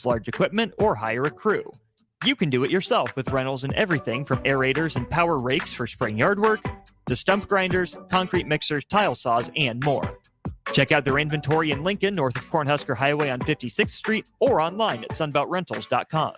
large equipment, or hire a crew. You can do it yourself with rentals and everything from aerators and power rakes for spring yard work to stump grinders, concrete mixers, tile saws, and more. Check out their inventory in Lincoln, north of Cornhusker Highway on 56th Street, or online at sunbeltrentals.com.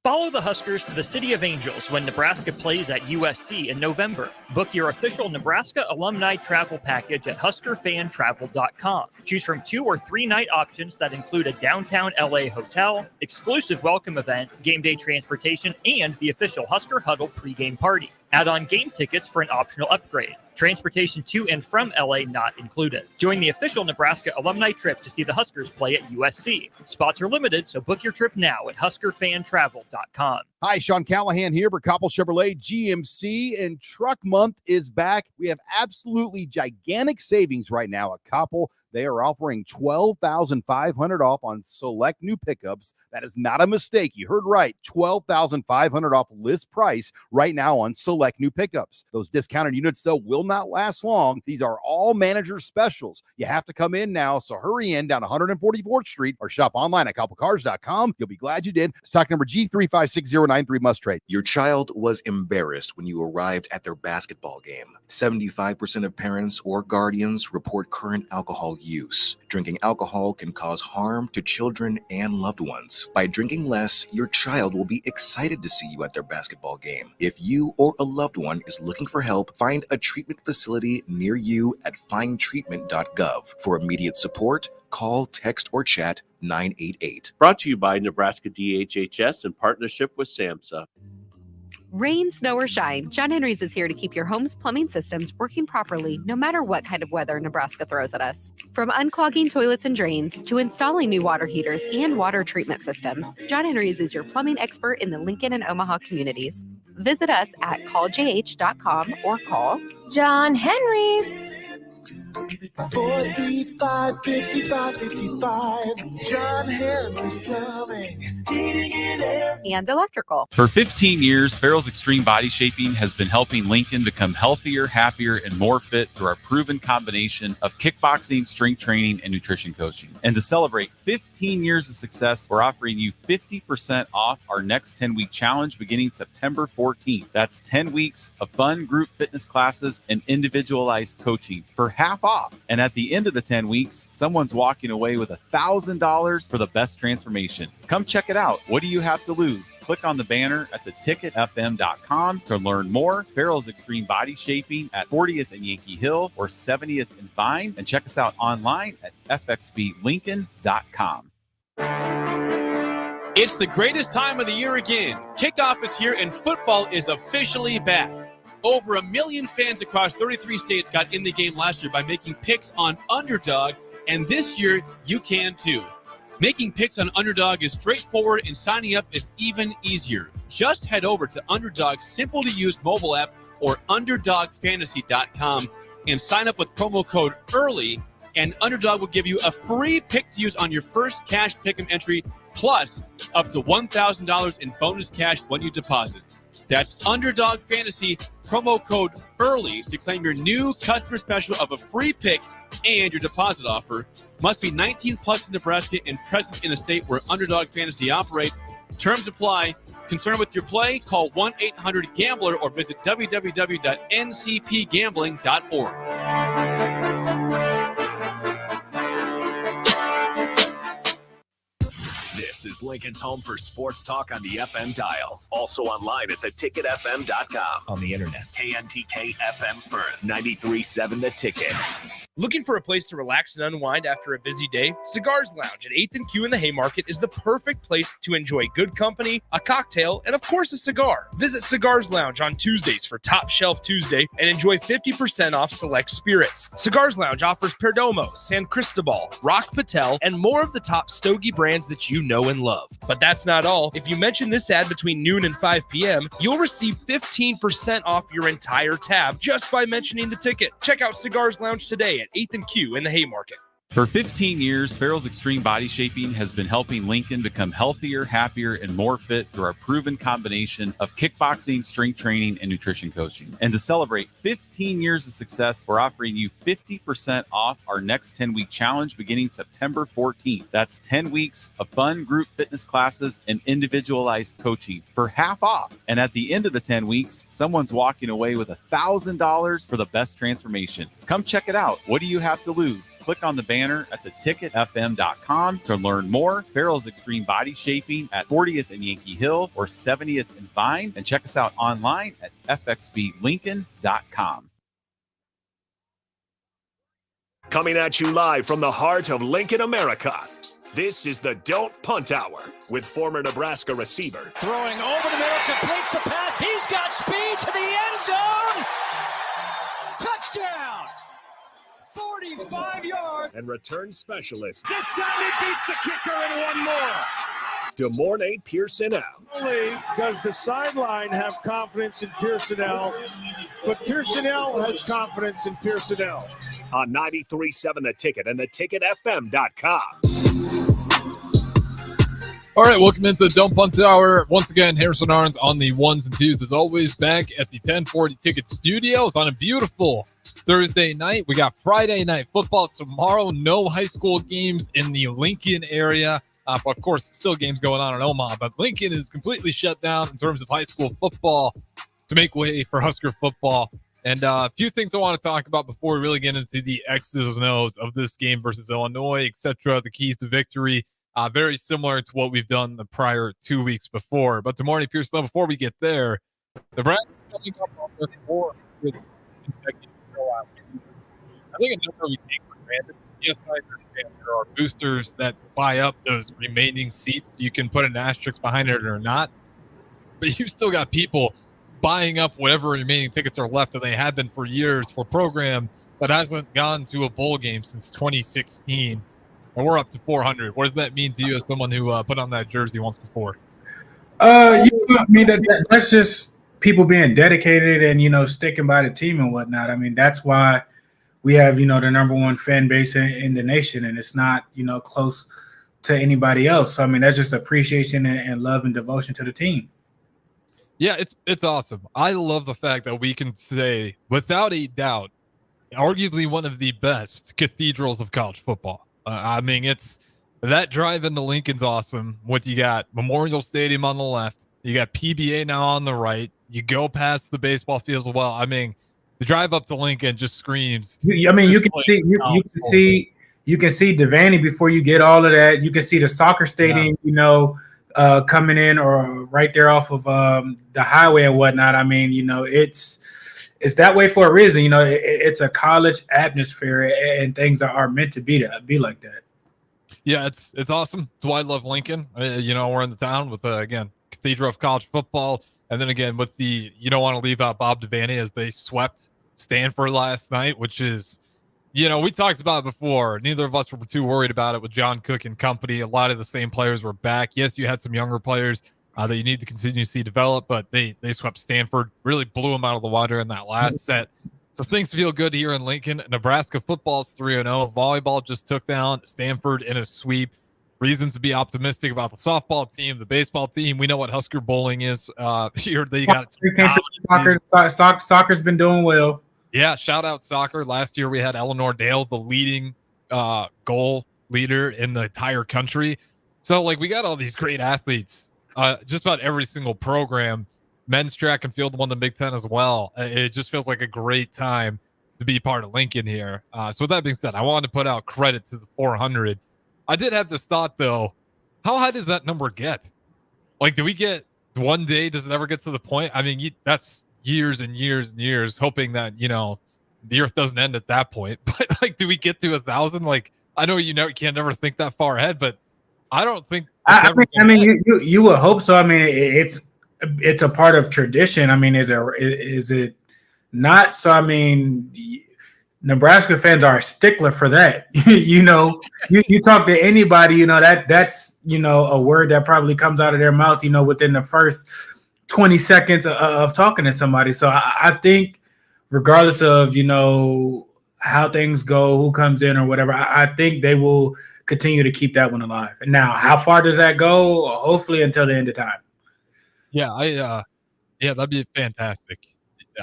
Follow the Huskers to the City of Angels when Nebraska plays at USC in November. Book your official Nebraska alumni travel package at huskerfantravel.com. Choose from 2 or 3 night options that include a downtown LA hotel, exclusive welcome event, game day transportation, and the official Husker Huddle pregame party. Add on game tickets for an optional upgrade. Transportation to and from LA not included. Join the official Nebraska alumni trip to see the Huskers play at USC. Spots are limited, so book your trip now at huskerfantravel.com. Hi, Sean Callahan here for Koppel Chevrolet GMC, and Truck Month is back. We have absolutely gigantic savings right now at Koppel. They are offering $12,500 off on select new pickups. That is not a mistake. You heard right. $12,500 off list price right now on select new pickups. Those discounted units, though, will not last long. These are all manager specials. You have to come in now, so hurry in down 144th Street or shop online at koppelcars.com. You'll be glad you did. Stock number G356093 must trade. Your child was embarrassed when you arrived at their basketball game. 75% of parents or guardians report current alcohol use. Drinking alcohol can cause harm to children and loved ones. By drinking less, your child will be excited to see you at their basketball game. If you or a loved one is looking for help, find a treatment facility near you at findtreatment.gov. For immediate support, call, text, or chat 988. Brought to you by Nebraska DHHS in partnership with SAMHSA. Rain, snow, or shine, John Henry's is here to keep your home's plumbing systems working properly no matter what kind of weather Nebraska throws at us. From unclogging toilets and drains to installing new water heaters and water treatment systems, John Henry's is your plumbing expert in the Lincoln and Omaha communities. Visit us at calljh.com or call John Henry's. 435-5555. John Henry's Plumbing, Heating and Air, and Electrical. For 15 years, Farrell's Extreme Body Shaping has been helping Lincoln become healthier, happier, and more fit through our proven combination of kickboxing, strength training, and nutrition coaching. And to celebrate 15 years of success, we're offering you 50% off our next 10-week challenge beginning September 14th. That's 10 weeks of fun group fitness classes and individualized coaching for half off. And at the end of the 10 weeks, someone's walking away with $1,000 for the best transformation. Come check it out. What do you have to lose? Click on the banner at theticketfm.com to learn more. Farrell's Extreme Body Shaping at 40th and Yankee Hill or 70th and Vine. And check us out online at fxblincoln.com. It's the greatest time of the year again. Kickoff is here and football is officially back. Over 1 million fans across 33 states got in the game last year by making picks on Underdog, and this year you can too. Making picks on Underdog is straightforward and signing up is even easier. Just head over to Underdog's simple-to-use mobile app or UnderdogFantasy.com and sign up with promo code EARLY, and Underdog will give you a free pick to use on your first cash pick'em entry, plus up to $1,000 in bonus cash when you deposit. That's Underdog Fantasy, promo code EARLY to claim your new customer special of a free pick and your deposit offer. Must be 19 plus in Nebraska and present in a state where Underdog Fantasy operates. Terms apply. Concerned with your play? Call 1-800-GAMBLER or visit www.ncpgambling.org. This is Lincoln's home for sports talk on the FM dial. Also online at theticketfm.com. On the internet, KNTK FM Firth, 93.7 The Ticket. Looking for a place to relax and unwind after a busy day? Cigars Lounge at 8th and Q in the Haymarket is the perfect place to enjoy good company, a cocktail, and of course a cigar. Visit Cigars Lounge on Tuesdays for Top Shelf Tuesday and enjoy 50% off select spirits. Cigars Lounge offers Perdomo, San Cristobal, Rock Patel, and more of the top stogie brands that you know and love. But that's not all. If you mention this ad between noon and 5 p.m., you'll receive 15% off your entire tab just by mentioning the ticket. Check out Cigars Lounge today at 8th and Q in the Haymarket. For 15 years, Farrell's Extreme Body Shaping has been helping Lincoln become healthier, happier, and more fit through our proven combination of kickboxing, strength training, and nutrition coaching. And to celebrate 15 years of success, we're offering you 50% off our next 10-week challenge beginning September 14th. That's 10 weeks of fun group fitness classes and individualized coaching for half off. And at the end of the 10 weeks, someone's walking away with $1,000 for the best transformation. Come check it out. What do you have to lose? Click on the banner at theticketfm.com to learn more. Farrell's Extreme Body Shaping at 40th and Yankee Hill or 70th and Vine. And check us out online at fxblincoln.com. Coming at you live from the heart of Lincoln, America. This is the Don't Punt Hour with former Nebraska receiver. Throwing over the middle, completes the pass. He's got speed to the end zone. Touchdown. 45 yards. And return specialist. This time he beats the kicker and one more. DeMornay Pierson-El. Not only does the sideline have confidence in Pierson-El, but Pierson-El has confidence in Pierson-El. On 93.7 The Ticket and theticketfm.com. All right, welcome into the Don't Punt Hour. Once again, Harrison Arns on the ones and twos, as always, back at the 1040 Ticket Studios on a beautiful Thursday night. We got Friday night football tomorrow. No high school games in the Lincoln area. Of course, still games going on in Omaha, but Lincoln is completely shut down in terms of high school football to make way for Husker football. And a few things I want to talk about before we really get into the X's and O's of this game versus Illinois, etc., the keys to victory. Very similar to what we've done the prior 2 weeks before. But DeMornay Pierson, before we get there, the Browns coming up on their 4 consecutive blowout. I think a number we take for granted. Yes, I understand there are boosters that buy up those remaining seats. You can put an asterisk behind it or not. But you've still got people buying up whatever remaining tickets are left, and they have been for years, for a program that hasn't gone to a bowl game since 2016. And we're up to 400. What does that mean to you as someone who put on that jersey once before? I mean, that's just people being dedicated and, sticking by the team and whatnot. I mean, that's why we have, the number one fan base in the nation, and it's not, close to anybody else. So, I mean, that's just appreciation and love and devotion to the team. Yeah, it's awesome. I love the fact that we can say, without a doubt, arguably one of the best cathedrals of college football. I mean, it's that drive into Lincoln's awesome. You got Memorial Stadium on the left, you got PBA now on the right. You go past the baseball fields as well. I mean, the drive up to Lincoln just screams. I mean, you can see Devaney before you get all of that. You can see the soccer stadium, coming in or right there off of the highway and whatnot. I mean, it's that way for a reason. It's a college atmosphere, and things are meant to be like that. Yeah, it's awesome. That's why I love Lincoln. We're in the town with again, Cathedral of College Football, and then again with the you don't want to leave out Bob Devaney as they swept Stanford last night, which is, we talked about it before. Neither of us were too worried about it with John Cook and company. A lot of the same players were back. Yes, you had some younger players that you need to continue to see develop, but they swept Stanford, really blew them out of the water in that last set. So things feel good here in Lincoln. Nebraska football's 3-0. Volleyball just took down Stanford in a sweep. Reason to be optimistic about the softball team, the baseball team. We know what Husker bowling is. Here they got Soccer's been doing well. Yeah, shout out soccer. Last year we had Eleanor Dale, the leading goal leader in the entire country. So we got all these great athletes. Just about every single program. Men's track and field won the Big Ten as well. It just feels like a great time to be part of Lincoln here. So with that being said, I wanted to put out credit to the 400. I did have this thought, though. How high does that number get? Do we get one day? Does it ever get to the point? I mean, that's years and years and years hoping that, the earth doesn't end at that point. But, do we get to 1,000? I know you can't never think that far ahead, but I don't think. You would hope so. I mean, it's a part of tradition. I mean, is it not? So, I mean, Nebraska fans are a stickler for that. You talk to anybody, that's a word that probably comes out of their mouth, within the first 20 seconds of talking to somebody. So I think regardless of, how things go, who comes in or whatever. I think they will continue to keep that one alive. And now, how far does that go? Hopefully until the end of time. Yeah, that'd be fantastic.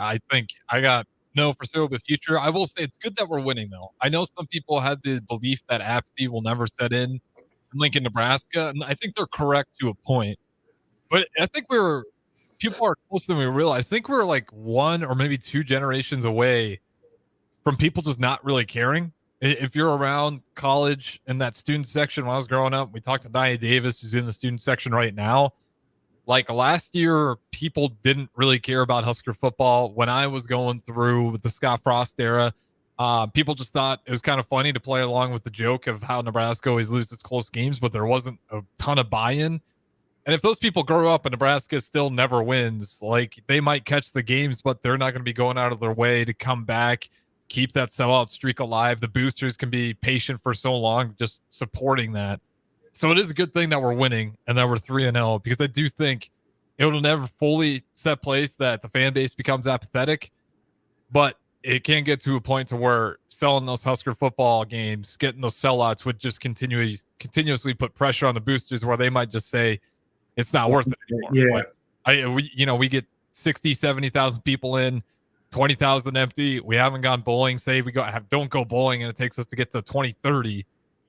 I think I got no foreseeable future. I will say it's good that we're winning, though. I know some people had the belief that apathy will never set in Lincoln, Nebraska, and I think they're correct to a point. But I think people are closer than we realize. I think we're like one or maybe two generations away from people just not really caring. If you're around college in that student section when I was growing up, we talked to Nia Davis, who's in the student section right now. Like last year, people didn't really care about Husker football. When I was going through with the Scott Frost era, people just thought it was kind of funny to play along with the joke of how Nebraska always loses close games, but there wasn't a ton of buy-in. And if those people grow up and Nebraska still never wins, like they might catch the games, but they're not going to be going out of their way to come back, keep that sellout streak alive. The boosters can be patient for so long, just supporting that. So it is a good thing that we're winning and that we're 3-0, because I do think it will never fully set place that the fan base becomes apathetic, but it can get to a point to where selling those Husker football games, getting those sellouts would just continuously put pressure on the boosters where they might just say it's not worth it anymore. Yeah. Like, we get 60, 70,000 people in, 20,000 empty. We haven't gone bowling. Say we don't go bowling and it takes us to get to 2030.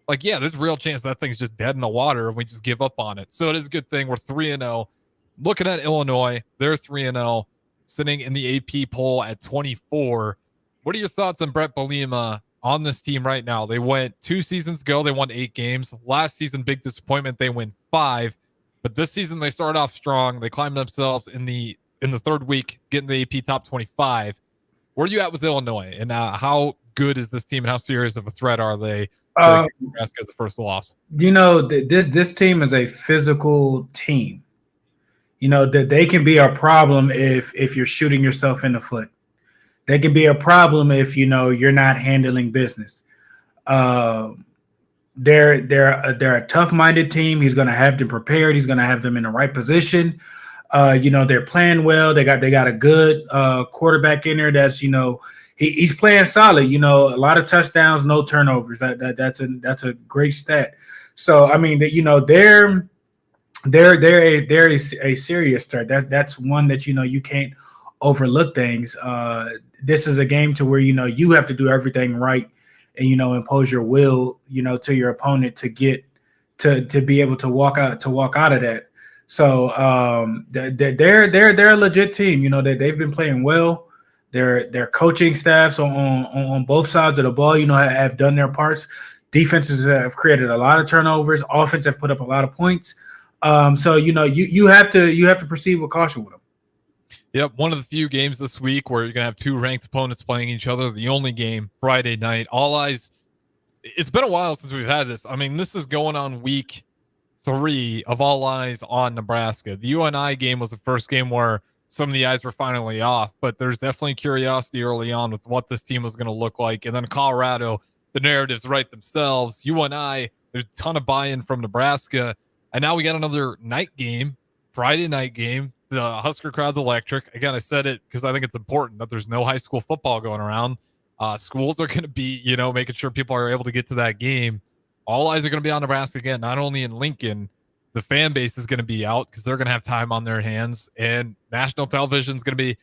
Like, yeah, there's a real chance that thing's just dead in the water and we just give up on it. So it is a good thing we're 3-0. Looking at Illinois, they're 3-0, sitting in the AP poll at 24. What are your thoughts on Brett Bielema on this team right now? They went 2 seasons ago, they won 8 games. Last season, big disappointment, they win 5. But this season, they started off strong. They climbed themselves in the third week, getting the AP top 25. Where are you at with Illinois? And how good is this team and how serious of a threat are they? Nebraska as the first loss. This team is a physical team. That they can be a problem if you're shooting yourself in the foot. They can be a problem if you're not handling business. They're a tough-minded team. He's going to have them prepared. He's going to have them in the right position. They're playing well. They got a good quarterback in there. That's he's playing solid. A lot of touchdowns, no turnovers. That's a great stat. So I mean they're a serious threat. That's one that you can't overlook things. This is a game to where you have to do everything right and impose your will to your opponent to get to be able to walk out of that. So they're a legit team. They've been playing well. Their coaching staffs on both sides of the ball have done their parts. Defenses have created a lot of turnovers. Offense have put up a lot of points. So you have to proceed with caution with them. Yep, one of the few games this week where you're going to have 2 ranked opponents playing each other. The only game, Friday night. All eyes. It's been a while since we've had this. I mean, this is going on week 3 of all eyes on Nebraska. The UNI game was the first game where some of the eyes were finally off, but there's definitely curiosity early on with what this team was going to look like. And then Colorado, the narratives write themselves. UNI, there's a ton of buy-in from Nebraska. And now we got another night game, Friday night game. The Husker crowd's electric. Again, I said it because I think it's important that there's no high school football going around. Schools are going to be, making sure people are able to get to that game. All eyes are going to be on Nebraska again, not only in Lincoln. The fan base is going to be out because they're going to have time on their hands, and national television is going to be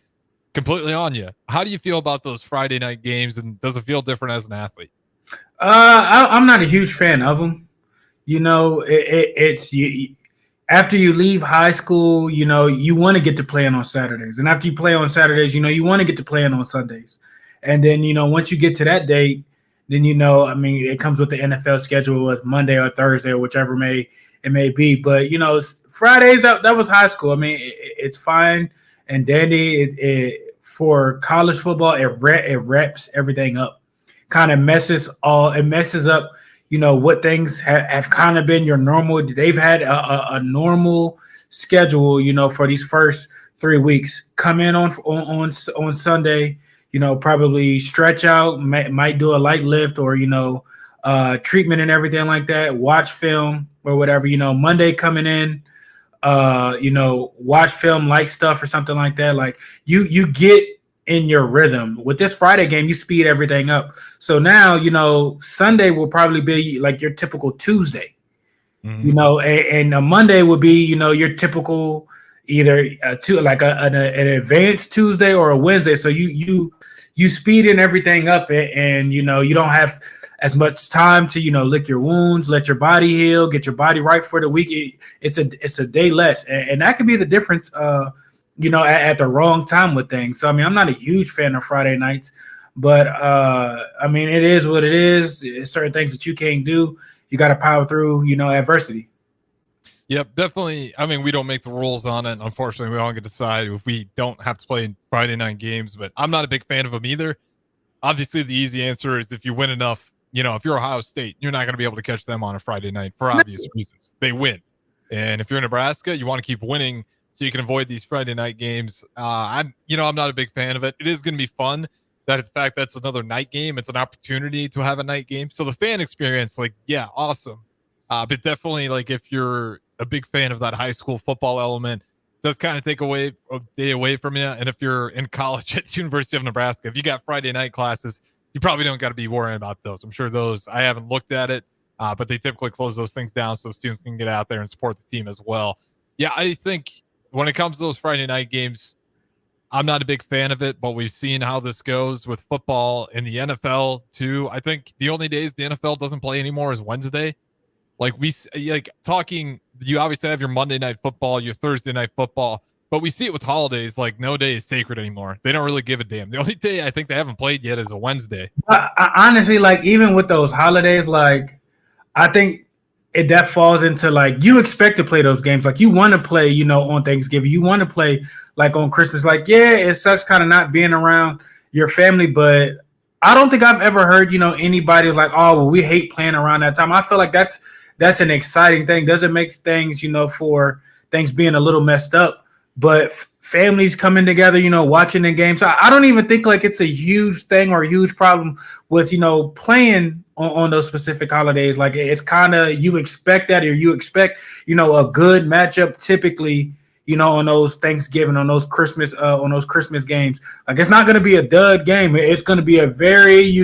completely on you. How do you feel about those Friday night games, and does it feel different as an athlete? I'm not a huge fan of them. It's after you leave high school, you want to get to playing on Saturdays. And after you play on Saturdays, you want to get to playing on Sundays. And then, once you get to that date, then, it comes with the NFL schedule with Monday or Thursday or whichever it may be. But, Fridays, that was high school. I mean, it's fine and dandy. For college football, it wraps everything up. It messes up, what things have kind of been your normal. They've had a normal schedule, for these first 3 weeks. Come in on Sunday, probably stretch out, might do a light lift or, treatment and everything like that. Watch film or whatever, Monday coming in, watch film, light stuff or something like that. Like you get in your rhythm. With this Friday game, you speed everything up. So now, Sunday will probably be like your typical Tuesday, and a Monday would be, your typical either an advanced Tuesday or a Wednesday. So you speed in everything up, and you don't have as much time to lick your wounds, let your body heal, get your body right for the week. It's a day less, and that could be the difference. At the wrong time with things. So I'm not a huge fan of Friday nights, but it is what it is. It's certain things that you can't do. You got to power through, adversity. Yep, definitely. We don't make the rules on it. Unfortunately, we don't get to decide if we don't have to play Friday night games, but I'm not a big fan of them either. Obviously, the easy answer is if you win enough, if you're Ohio State, you're not going to be able to catch them on a Friday night for obvious reasons. They win. And if you're Nebraska, you want to keep winning so you can avoid these Friday night games. I'm not a big fan of it. It is going to be fun that the fact that's another night game. It's an opportunity to have a night game. So the fan experience, awesome. But definitely, if you're a big fan of that high school football element, does kind of take a day away from you. And if you're in college at the University of Nebraska, if you got Friday night classes, you probably don't got to be worrying about those. I'm sure those, I haven't looked at it, but they typically close those things down so students can get out there and support the team as well. Yeah, I think when it comes to those Friday night games, I'm not a big fan of it, but we've seen how this goes with football in the NFL too. I think the only days the NFL doesn't play anymore is Wednesday. You obviously have your Monday night football, your Thursday night football, but we see it with holidays. No day is sacred anymore. They don't really give a damn. The only day I think they haven't played yet is a Wednesday. Honestly, even with those holidays, I think that falls into you expect to play those games. You want to play, on Thanksgiving. You want to play on Christmas. It sucks kind of not being around your family, but I don't think I've ever heard, anybody oh, well, we hate playing around that time. I feel like that's an exciting thing. Doesn't make things, for things being a little messed up, but families coming together, watching the games. So I don't even think it's a huge thing or a huge problem with, playing on those specific holidays. It's kind of, you expect that, or you expect, a good matchup typically, on those Thanksgiving, on those Christmas games. It's not going to be a dud game. It's going to be a very,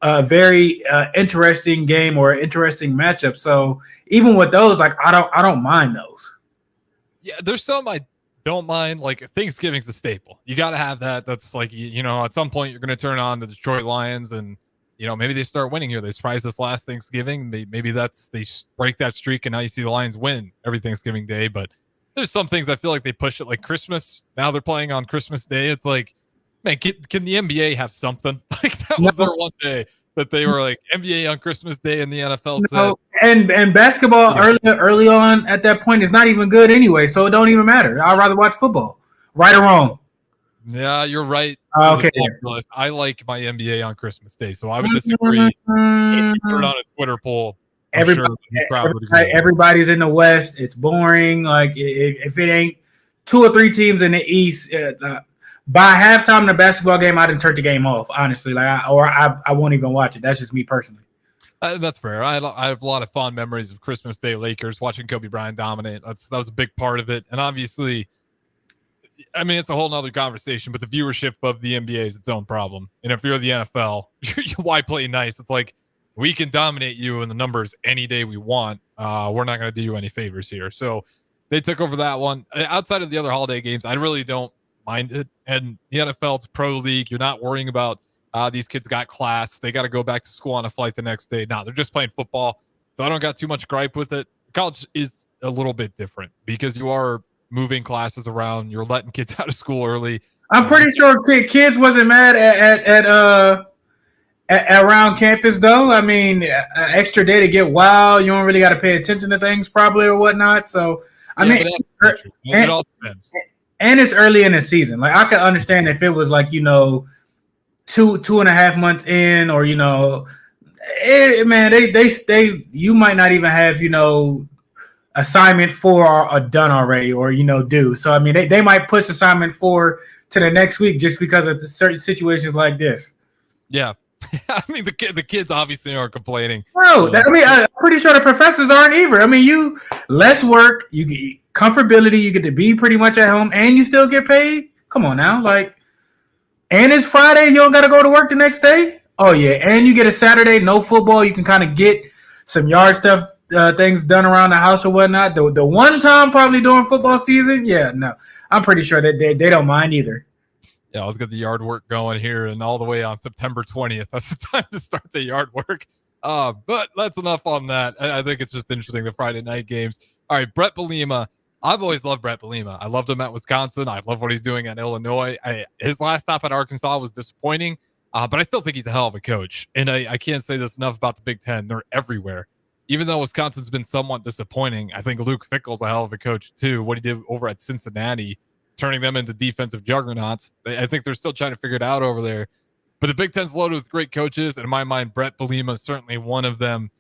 very interesting game or interesting matchup. So even with those, I don't mind those. Yeah, there's some I don't mind. Thanksgiving's a staple. You got to have that. That's at some point you're going to turn on the Detroit Lions and, maybe they start winning here. They surprised us last Thanksgiving. Maybe they break that streak and now you see the Lions win every Thanksgiving Day. But there's some things I feel like they push it, like Christmas. Now they're playing on Christmas Day. It's man, can the NBA have something? That was their one day that they were NBA on Christmas Day and the NFL said. And basketball early on at that point is not even good anyway, so it don't even matter. I'd rather watch football. Right or wrong? Yeah, you're right. Okay. I like my NBA on Christmas Day, so I would disagree. If you put it on a Twitter poll, everybody's in the West. It's boring. If it ain't 2 or 3 teams in the East, by halftime in the basketball game, I didn't turn the game off. Honestly, I won't even watch it. That's just me personally. That's fair. I have a lot of fond memories of Christmas Day Lakers, watching Kobe Bryant dominate. That was a big part of it, and obviously, it's a whole nother conversation. But the viewership of the NBA is its own problem. And if you're the NFL, why play nice? It's we can dominate you in the numbers any day we want. We're not going to do you any favors here. So they took over that one. Outside of the other holiday games, I really don't mind it. And the NFL, it's pro league. You're not worrying about these kids got class. They got to go back to school on a flight the next day. No, they're just playing football. So I don't got too much gripe with it. College is a little bit different because you are moving classes around. You're letting kids out of school early. I'm pretty sure kids wasn't mad at around campus though. An extra day to get wild. You don't really got to pay attention to things probably or whatnot. So it all depends. And it's early in the season. I could understand if it was 2.5 months in, or they you might not even have assignment 4 are done already, or due. So they might push assignment 4 to the next week just because of the certain situations like this. Yeah. The kids obviously aren't complaining. Bro, I'm pretty sure the professors aren't either. You less work, you get comfortability, you get to be pretty much at home, and you still get paid. Come on now, And it's Friday. You don't got to go to work the next day. Oh yeah, and you get a Saturday, no football. You can kind of get some yard stuff, things done around the house or whatnot. The one time probably during football season, yeah, no, I'm pretty sure that they don't mind either. Yeah, let's get the yard work going here, and all the way on September 20th. That's the time to start the yard work. But that's enough on that. I think it's just interesting, the Friday night games. All right, Brett Bielema. I've always loved Brett Bielema. I loved him at Wisconsin. I love what he's doing at Illinois. His last stop at Arkansas was disappointing, but I still think he's a hell of a coach. And I can't say this enough about the Big Ten. They're everywhere. Even though Wisconsin's been somewhat disappointing, I think Luke Fickell's a hell of a coach too. What he did over at Cincinnati, turning them into defensive juggernauts. I think they're still trying to figure it out over there. But the Big Ten's loaded with great coaches. And in my mind, Brett Bielema is certainly one of them.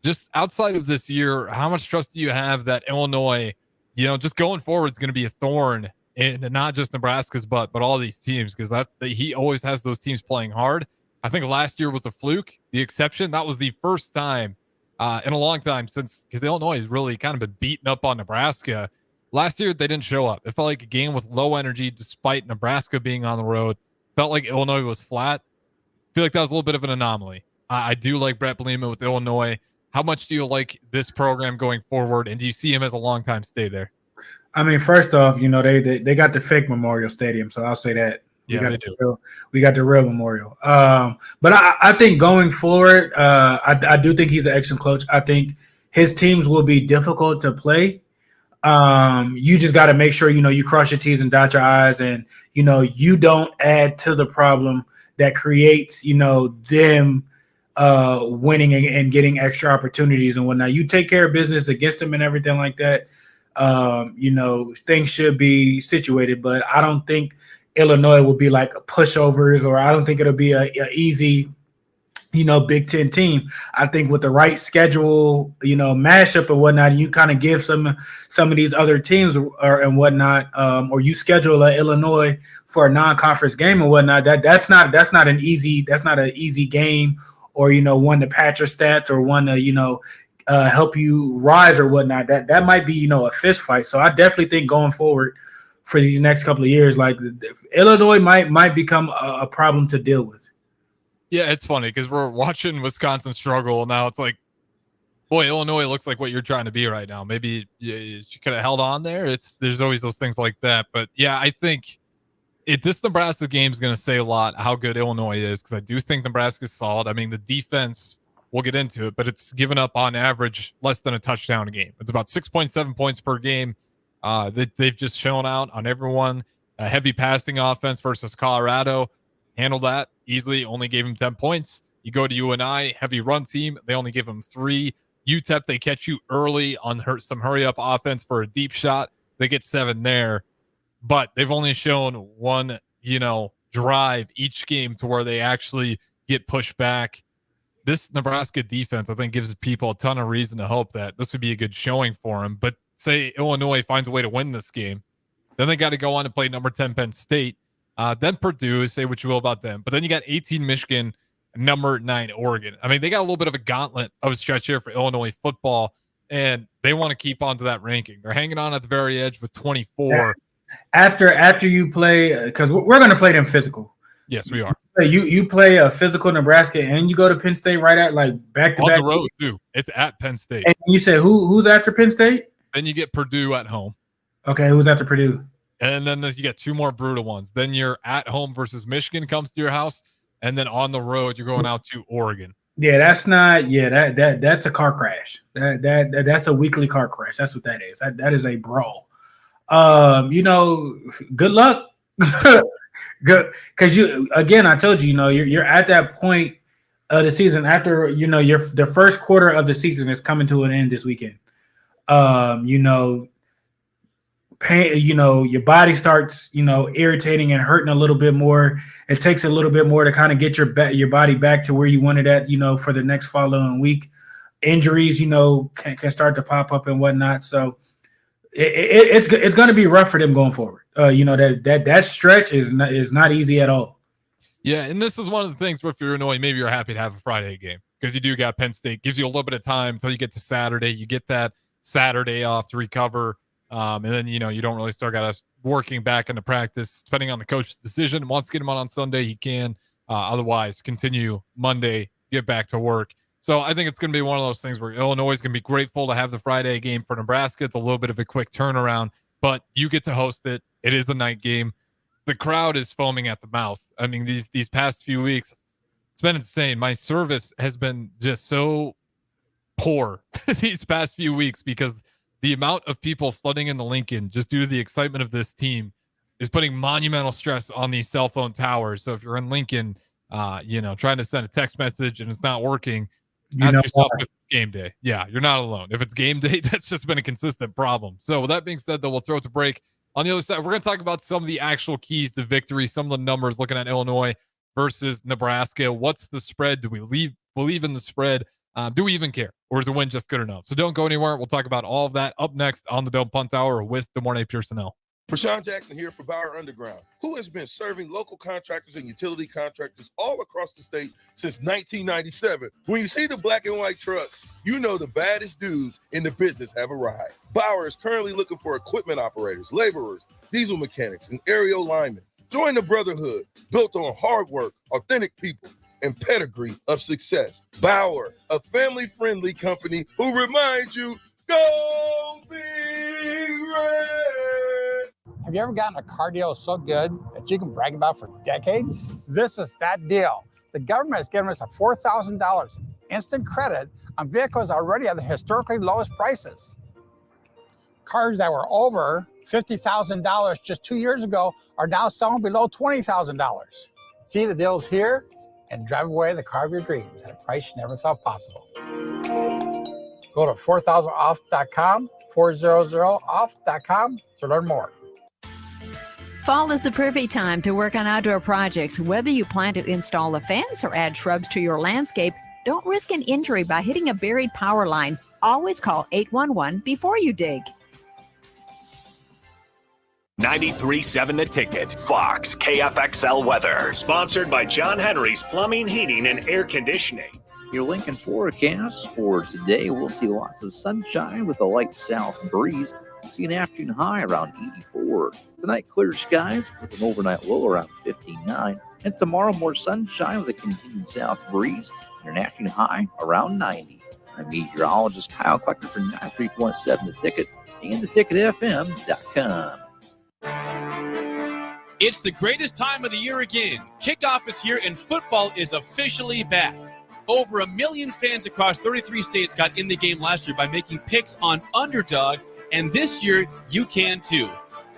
Just outside of this year, how much trust do you have that Illinois, just going forward, is going to be a thorn in not just Nebraska's butt, but all these teams? Because he always has those teams playing hard. I think last year was a fluke, the exception. That was the first time in a long time because Illinois has really kind of been beaten up on Nebraska. Last year, they didn't show up. It felt like a game with low energy despite Nebraska being on the road. Felt like Illinois was flat. I feel like that was a little bit of an anomaly. I do like Brett Bielema with Illinois. How much do you like this program going forward, and do you see him as a long-time stay there? I mean, first off, they got the fake Memorial Stadium, so I'll say that. We got the real Memorial. But I think going forward, I do think he's an excellent coach. I think his teams will be difficult to play. You just got to make sure, you cross your T's and dot your I's, and, you don't add to the problem that creates, them winning and getting extra opportunities and whatnot. You take care of business against them and everything like that. Things should be situated, but I don't think Illinois will be like pushovers, or I don't think it'll be a easy, Big Ten team. I think with the right schedule, mashup and whatnot, you kind of give some of these other teams and whatnot, or you schedule Illinois for a non-conference game and whatnot. That's not an easy game, or one to patch your stats, or one to help you rise or whatnot. That might be a fist fight. So I definitely think going forward for these next couple of years, like Illinois might become a problem to deal with. Yeah, it's funny because we're watching Wisconsin struggle. Now it's like, boy, Illinois looks like what you're trying to be right now. Maybe you could have held on there. There's always those things like that. But yeah, I think this Nebraska game is going to say a lot how good Illinois is, because I do think Nebraska's solid. I mean, the defense, we'll get into it, but it's given up on average less than a touchdown a game. It's about 6.7 points per game. They've just shown out on everyone. A heavy passing offense versus Colorado. Handled that easily, only gave him 10 points. You go to UNI, heavy run team, they only give him 3. UTEP, they catch you early on some hurry-up offense for a deep shot. They get 7 there. But they've only shown one, drive each game to where they actually get pushed back. This Nebraska defense, I think, gives people a ton of reason to hope that this would be a good showing for them. But say Illinois finds a way to win this game, then they got to go on and play number 10 Penn State. Then Purdue, say what you will about them. But then you got 18 Michigan, number 9 Oregon. I mean, they got a little bit of a gauntlet of a stretch here for Illinois football, and they want to keep on to that ranking. They're hanging on at the very edge with 24. After you play, because we're going to play them physical. Yes, we are. You play a physical Nebraska, and you go to Penn State right at back to back on the road too. It's at Penn State. And you said who's after Penn State? Then you get Purdue at home. Okay, who's after Purdue? And then you get 2 more brutal ones. Then you're at home versus Michigan comes to your house, and then on the road you're going out to Oregon. Yeah, that's not. Yeah, that's a car crash. That's a weekly car crash. That's what that is. That is a brawl. Good luck. Good, because I told you, you're at that point of the season after the first quarter of the season is coming to an end this weekend. Pain, your body starts, irritating and hurting a little bit more. It takes a little bit more to kind of get your body back to where you wanted at, for the next following week. Injuries, can start to pop up and whatnot. So it's going to be rough for them going forward. That stretch is not easy at all. Yeah, and this is one of the things where if you're Illinois, maybe you're happy to have a Friday game because you do got Penn State. Gives you a little bit of time until you get to Saturday. You get that Saturday off to recover. And then, you don't really start got us working back into practice, depending on the coach's decision. Wants to get him on Sunday, he can. Otherwise, continue Monday, get back to work. So I think it's going to be one of those things where Illinois is going to be grateful to have the Friday game for Nebraska. It's a little bit of a quick turnaround, but you get to host it. It is a night game. The crowd is foaming at the mouth. I mean, these past few weeks, it's been insane. My service has been just so poor these past few weeks because the amount of people flooding into Lincoln just due to the excitement of this team is putting monumental stress on these cell phone towers. So if you're in Lincoln, trying to send a text message and it's not working, ask yourself if it's game day. Yeah, you're not alone. If it's game day, that's just been a consistent problem. So with that being said, though, we'll throw it to break. On the other side, we're going to talk about some of the actual keys to victory, some of the numbers looking at Illinois versus Nebraska. What's the spread? Do we believe in the spread? Do we even care? Or is the win just good enough? So don't go anywhere. We'll talk about all of that up next on the Don't Punt Hour with DeMornay Pierson-El. Rashawn Jackson here for Bauer Underground, who has been serving local contractors and utility contractors all across the state since 1997. When you see the black and white trucks, you know the baddest dudes in the business have arrived. Bauer is currently looking for equipment operators, laborers, diesel mechanics, and aerial linemen. Join the brotherhood built on hard work, authentic people, and pedigree of success. Bauer, a family-friendly company who reminds you, go Big Red! Have you ever gotten a car deal so good that you can brag about for decades? This is that deal. The government has given us a $4,000 instant credit on vehicles already at the historically lowest prices. Cars that were over $50,000 just 2 years ago are now selling below $20,000. See the deals here and drive away the car of your dreams at a price you never thought possible. Go to 4000off.com, 400off.com to learn more. Fall is the perfect time to work on outdoor projects. Whether you plan to install a fence or add shrubs to your landscape, don't risk an injury by hitting a buried power line. Always call 811 before you dig. 93.7 The Ticket, Fox, KFXL weather. Sponsored by John Henry's Plumbing, Heating, and Air Conditioning. Your Lincoln forecast for today, we'll see lots of sunshine with a light south breeze. See an afternoon high around 84. Tonight, clear skies with an overnight low around 59. And tomorrow, more sunshine with a continued south breeze and an afternoon high around 90. I'm meteorologist Kyle Klecker for 93.7 The Ticket and theticketfm.com. It's the greatest time of the year again. Kickoff is here and football is officially back. Over 1 million fans across 33 states got in the game last year by making picks on Underdog, and this year you can too.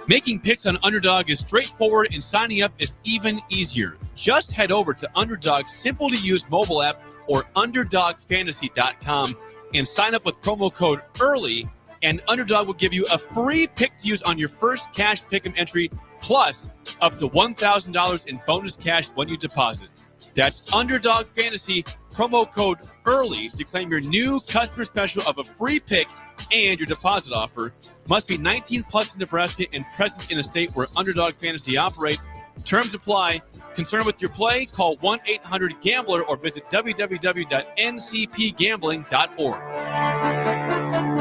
Making picks on Underdog is straightforward and signing up is even easier. Just head over to Underdog's simple-to-use mobile app or UnderdogFantasy.com and sign up with promo code EARLY, and Underdog will give you a free pick to use on your first cash pick'em entry, plus up to $1,000 in bonus cash when you deposit. That's Underdog Fantasy, promo code EARLY to claim your new customer special of a free pick and your deposit offer. Must be 19 plus in Nebraska and present in a state where Underdog Fantasy operates. Terms apply. Concerned with your play? Call 1-800-GAMBLER or visit www.ncpgambling.org.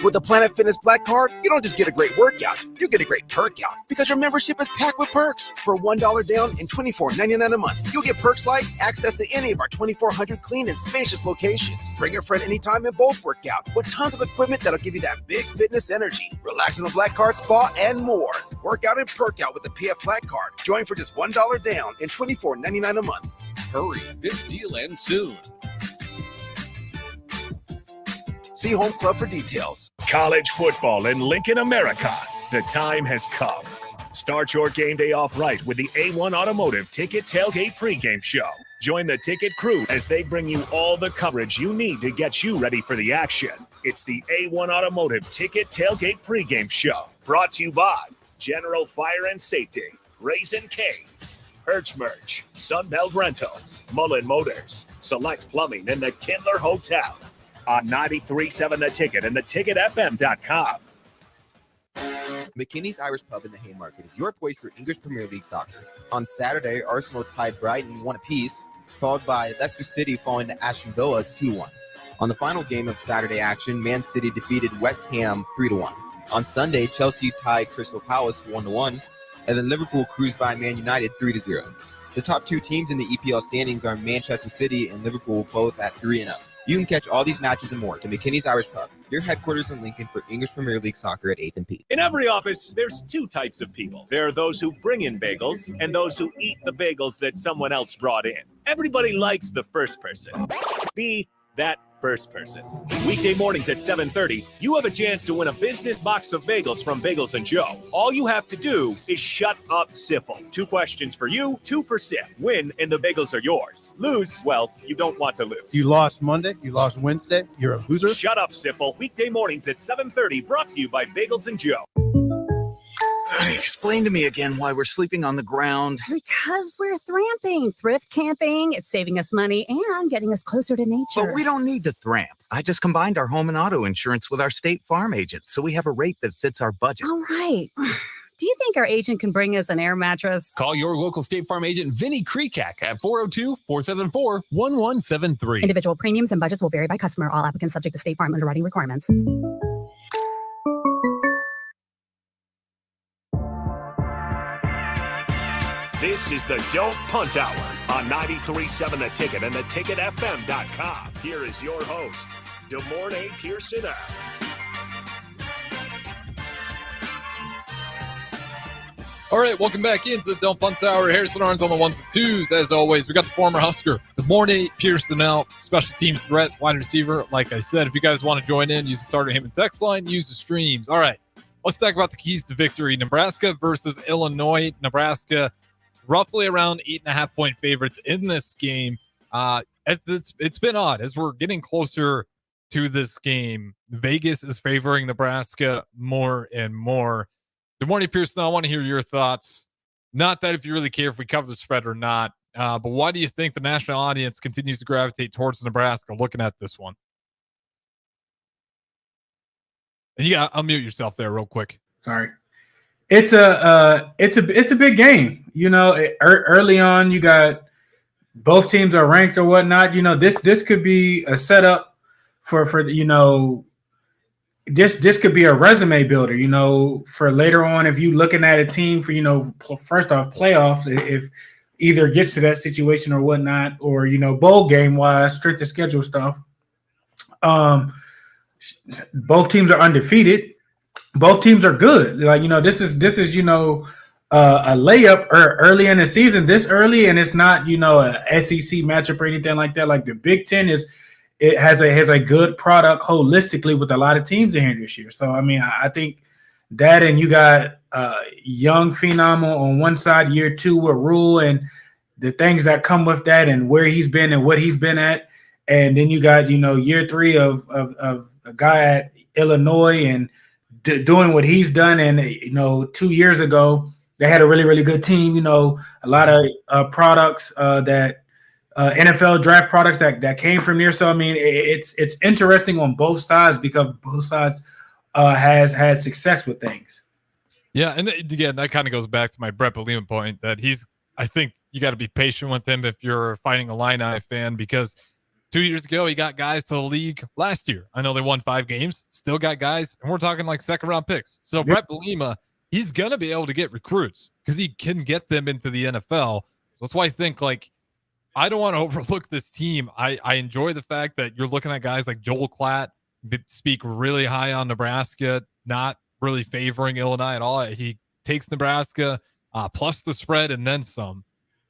With the Planet Fitness Black Card, you don't just get a great workout, you get a great perk out because your membership is packed with perks. For $1 down and $24.99 a month, you'll get perks like access to any of our 2,400 clean and spacious locations. Bring a friend anytime and both work out with tons of equipment that'll give you that big fitness energy. Relax in the Black Card spa and more. Work out and perk out with the PF Black Card. Join for just $1 down and $24.99 a month. Hurry. This deal ends soon. See Home Club for details. College football in Lincoln, America. The time has come. Start your game day off right with the A1 Automotive Ticket Tailgate pregame show. Join the ticket crew as they bring you all the coverage you need to get you ready for the action. It's the A1 Automotive Ticket Tailgate pregame show. Brought to you by General Fire and Safety, Raisin Canes, Perch Merch, Sunbelt Rentals, Mullen Motors, Select Plumbing, and the Kindler Hotel. On 93.7 The Ticket and theticketfm.com. McKinney's Irish Pub in the Haymarket is your place for English Premier League soccer. On Saturday, Arsenal tied Brighton 1-1, followed by Leicester City falling to Aston Villa 2-1. On the final game of Saturday action, Man City defeated West Ham 3-1. On Sunday, Chelsea tied Crystal Palace 1-1, and then Liverpool cruised by Man United 3-0. The top two teams in the EPL standings are Manchester City and Liverpool, both at 3-0. You can catch all these matches and more to McKinney's Irish Pub, your headquarters in Lincoln for English Premier League soccer at 8th and P. In every office, there's two types of people. There are those who bring in bagels and those who eat the bagels that someone else brought in. Everybody likes the first person. Be that first person. Weekday mornings at 7:30, you have a chance to win a business box of bagels from Bagels & Joe. All you have to do is shut up, Sipple. 2 questions for you, 2 for Sip. Win, and the bagels are yours. Lose, well, you don't want to lose. You lost Monday, you lost Wednesday, you're a loser. Shut up, Sipple. Weekday mornings at 7:30, brought to you by Bagels & Joe. Explain to me again why we're sleeping on the ground. Because we're thramping, thrift camping. It's saving us money and getting us closer to nature. But we don't need to thramp. I just combined our home and auto insurance with our State Farm agent, so we have a rate that fits our budget. All right. Do you think our agent can bring us an air mattress? Call your local State Farm agent, Vinny Krekak, at 402-474-1173. Individual premiums and budgets will vary by customer. All applicants subject to State Farm underwriting requirements. This is the Don't Punt Hour on 93.7 The Ticket and theticketfm.com. Here is your host, DeMornay Pierson-El. All right, welcome back into the Don't Punt Hour. Harrison Arns on the ones and twos. As always, we got the former Husker, DeMornay Pierson-El, special teams threat, wide receiver. Like I said, if you guys want to join in, use the starter him and text line, use the streams. All right, let's talk about the keys to victory. Nebraska versus Illinois. Nebraska roughly around 8.5-point favorites in this game. It's been odd as we're getting closer to this game. Vegas is favoring Nebraska more and more. Good morning, Pierson. I want to hear your thoughts. Not that if you really care if we cover the spread or not, but why do you think the national audience continues to gravitate towards Nebraska looking at this one? And you got to unmute yourself there real quick. Sorry. It's a big game. You know, early on, you got both teams are ranked or whatnot. You know, this could be a setup for you know, this could be a resume builder. You know, for later on, if you looking at a team for, you know, first off playoffs, if either gets to that situation or whatnot, or, you know, bowl game wise, strength of schedule stuff. Both teams are undefeated. Both teams are good. Like, you know, this is you know, a layup early in the season, this early, and it's not, you know, a SEC matchup or anything like that. Like the Big Ten has a good product holistically with a lot of teams in here this year. So I mean, I think that, and you got young phenom on one side, year 2 with Rule and the things that come with that, and where he's been and what he's been at, and then you got, you know, year 3 of a guy at Illinois and doing what he's done. And, you know, 2 years ago, they had a really, really good team, you know, a lot of products that NFL draft products that came from there. So, I mean, it's interesting on both sides because both sides has had success with things. Yeah. And again, that kind of goes back to my Brett Bielema point that I think you got to be patient with him if you're fighting a Illini fan, because 2 years ago, he got guys to the league last year. I know they won 5 games, still got guys, and we're talking like second-round picks. So Brett Bielema, he's going to be able to get recruits because he can get them into the NFL. So that's why I think, like, I don't want to overlook this team. I enjoy the fact that you're looking at guys like Joel Klatt speak really high on Nebraska, not really favoring Illinois at all. He takes Nebraska plus the spread and then some.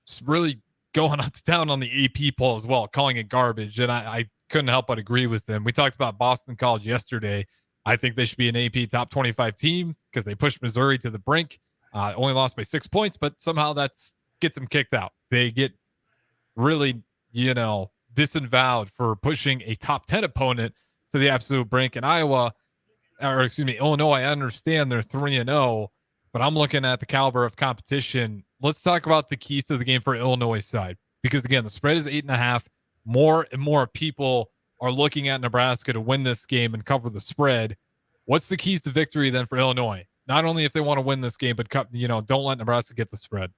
Just really going up to town on the AP poll as well, calling it garbage. And I couldn't help but agree with them. We talked about Boston College yesterday. I think they should be an AP top 25 team because they pushed Missouri to the brink. Only lost by 6 points, but somehow gets them kicked out. They get really, you know, disavowed for pushing a top 10 opponent to the absolute brink. In Illinois, I understand they're 3-0, but I'm looking at the caliber of competition. Let's talk about the keys to the game for Illinois side, because again, the spread is 8.5. More and more people are looking at Nebraska to win this game and cover the spread. What's the keys to victory then for Illinois? Not only if they want to win this game, but don't let Nebraska get the spread.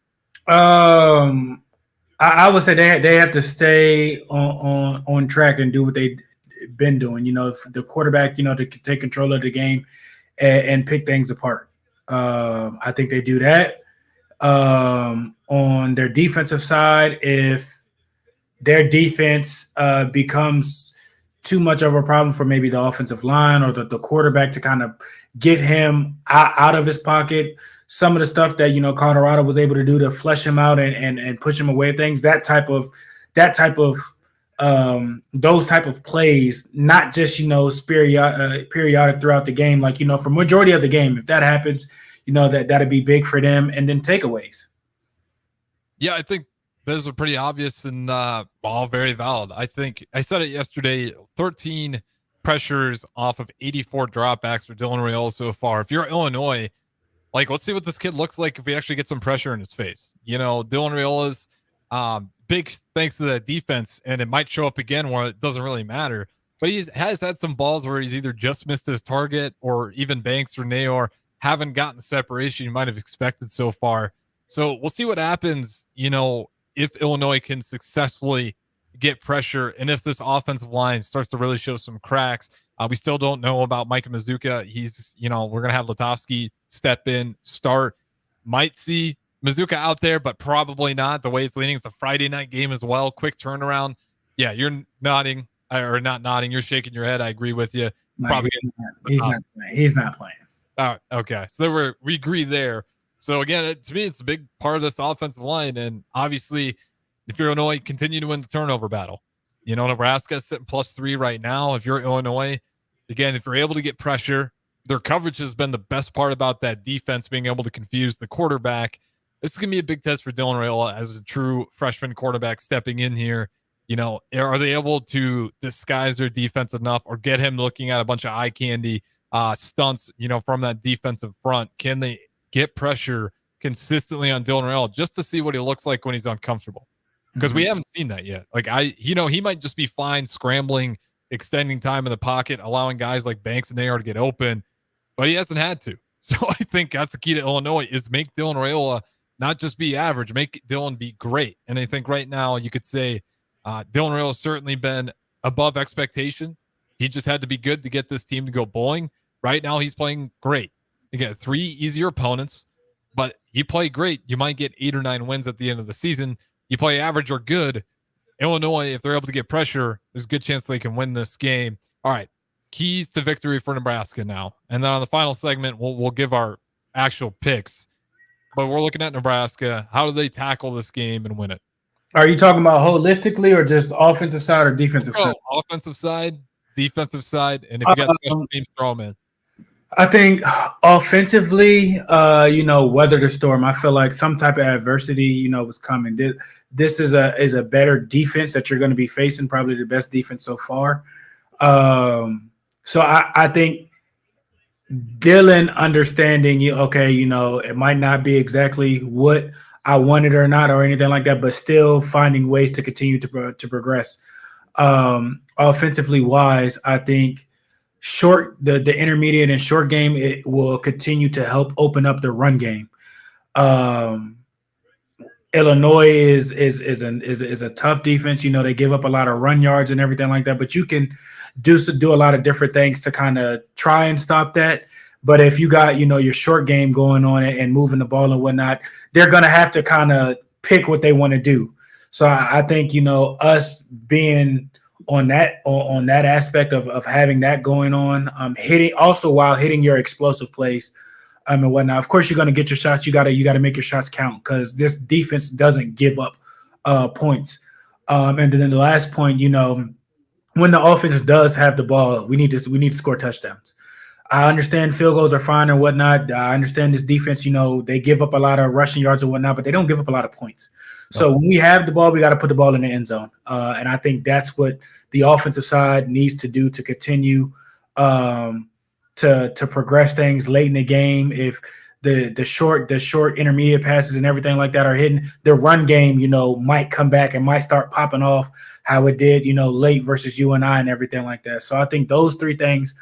I would say they have to stay on track and do what they been doing. The quarterback, to take control of the game and pick things apart. I think they do that. On their defensive side, if their defense becomes too much of a problem for maybe the offensive line or the quarterback to kind of get him out of his pocket, some of the stuff that Colorado was able to do to flush him out and push him away, things those type of plays, not just periodic throughout the game, for majority of the game. If that happens, that'd be big for them. And then takeaways. Yeah, I think those are pretty obvious and all very valid. I think I said it yesterday, 13 pressures off of 84 dropbacks for Dylan Raiola so far. If you're Illinois, let's see what this kid looks like if we actually get some pressure in his face. Dylan Raiola's big thanks to that defense, and it might show up again where it doesn't really matter. But he has had some balls where he's either just missed his target or even Banks or Nayor haven't gotten the separation you might have expected so far. So we'll see what happens, if Illinois can successfully get pressure and if this offensive line starts to really show some cracks. We still don't know about Micah Mazuka. He's, we're going to have Letofsky step in, start. Might see Mazuka out there, but probably not. The way it's leaning, it's a Friday night game as well. Quick turnaround. Yeah, you're nodding or not nodding. You're shaking your head. I agree with you. No, Probably he's not playing. All right. Okay. So we agree there. So again, to me, it's a big part of this offensive line. And obviously, if you're Illinois, continue to win the turnover battle. Nebraska is sitting +3 right now. If you're Illinois, again, if you're able to get pressure, their coverage has been the best part about that defense, being able to confuse the quarterback. This is going to be a big test for Dylan Raiola as a true freshman quarterback stepping in here. Are they able to disguise their defense enough or get him looking at a bunch of eye candy stunts, from that defensive front? Can they get pressure consistently on Dylan Raiola just to see what he looks like when he's uncomfortable? Because we haven't seen that yet. He might just be fine scrambling, extending time in the pocket, allowing guys like Banks and Nayor to get open, but he hasn't had to. So I think that's the key to Illinois is make Dylan Raiola not just be average, make Dylan be great. And I think right now you could say Dylan Raiola has certainly been above expectation. He just had to be good to get this team to go bowling. Right now he's playing great. Again, 3 easier opponents, but you play great. You might get 8 or 9 wins at the end of the season. You play average or good. Illinois, if they're able to get pressure, there's a good chance they can win this game. All right, keys to victory for Nebraska now. And then on the final segment, we'll give our actual picks. But we're looking at Nebraska. How do they tackle this game and win it? Are you talking about holistically or just offensive side or defensive side? Offensive side, defensive side, and if you got special teams, throw them in. I think offensively, weather the storm. I feel like some type of adversity, was coming. This is a better defense that you're going to be facing, probably the best defense so far. So I think Dylan understanding it might not be exactly what I wanted or not or anything like that, but still finding ways to continue to progress. Offensively wise, I think the intermediate and short game, it will continue to help open up the run game. Illinois is a tough defense. They give up a lot of run yards and everything like that, but you can do a lot of different things to kind of try and stop that. But if you got, your short game going on and moving the ball and whatnot, they're going to have to kind of pick what they want to do. So I think, us being on that aspect of having that going on, hitting also while hitting your explosive plays and whatnot. Of course, you're going to get your shots. You got to make your shots count because this defense doesn't give up points. And then the last point, when the offense does have the ball, we need to score touchdowns. I understand field goals are fine and whatnot. I understand this defense, they give up a lot of rushing yards and whatnot, but they don't give up a lot of points. So when we have the ball, we got to put the ball in the end zone. And I think that's what the offensive side needs to do to continue to progress things late in the game. If the short intermediate passes and everything like that are hidden, the run game, might come back and might start popping off how it did, late versus UNI and everything like that. So I think those 3 things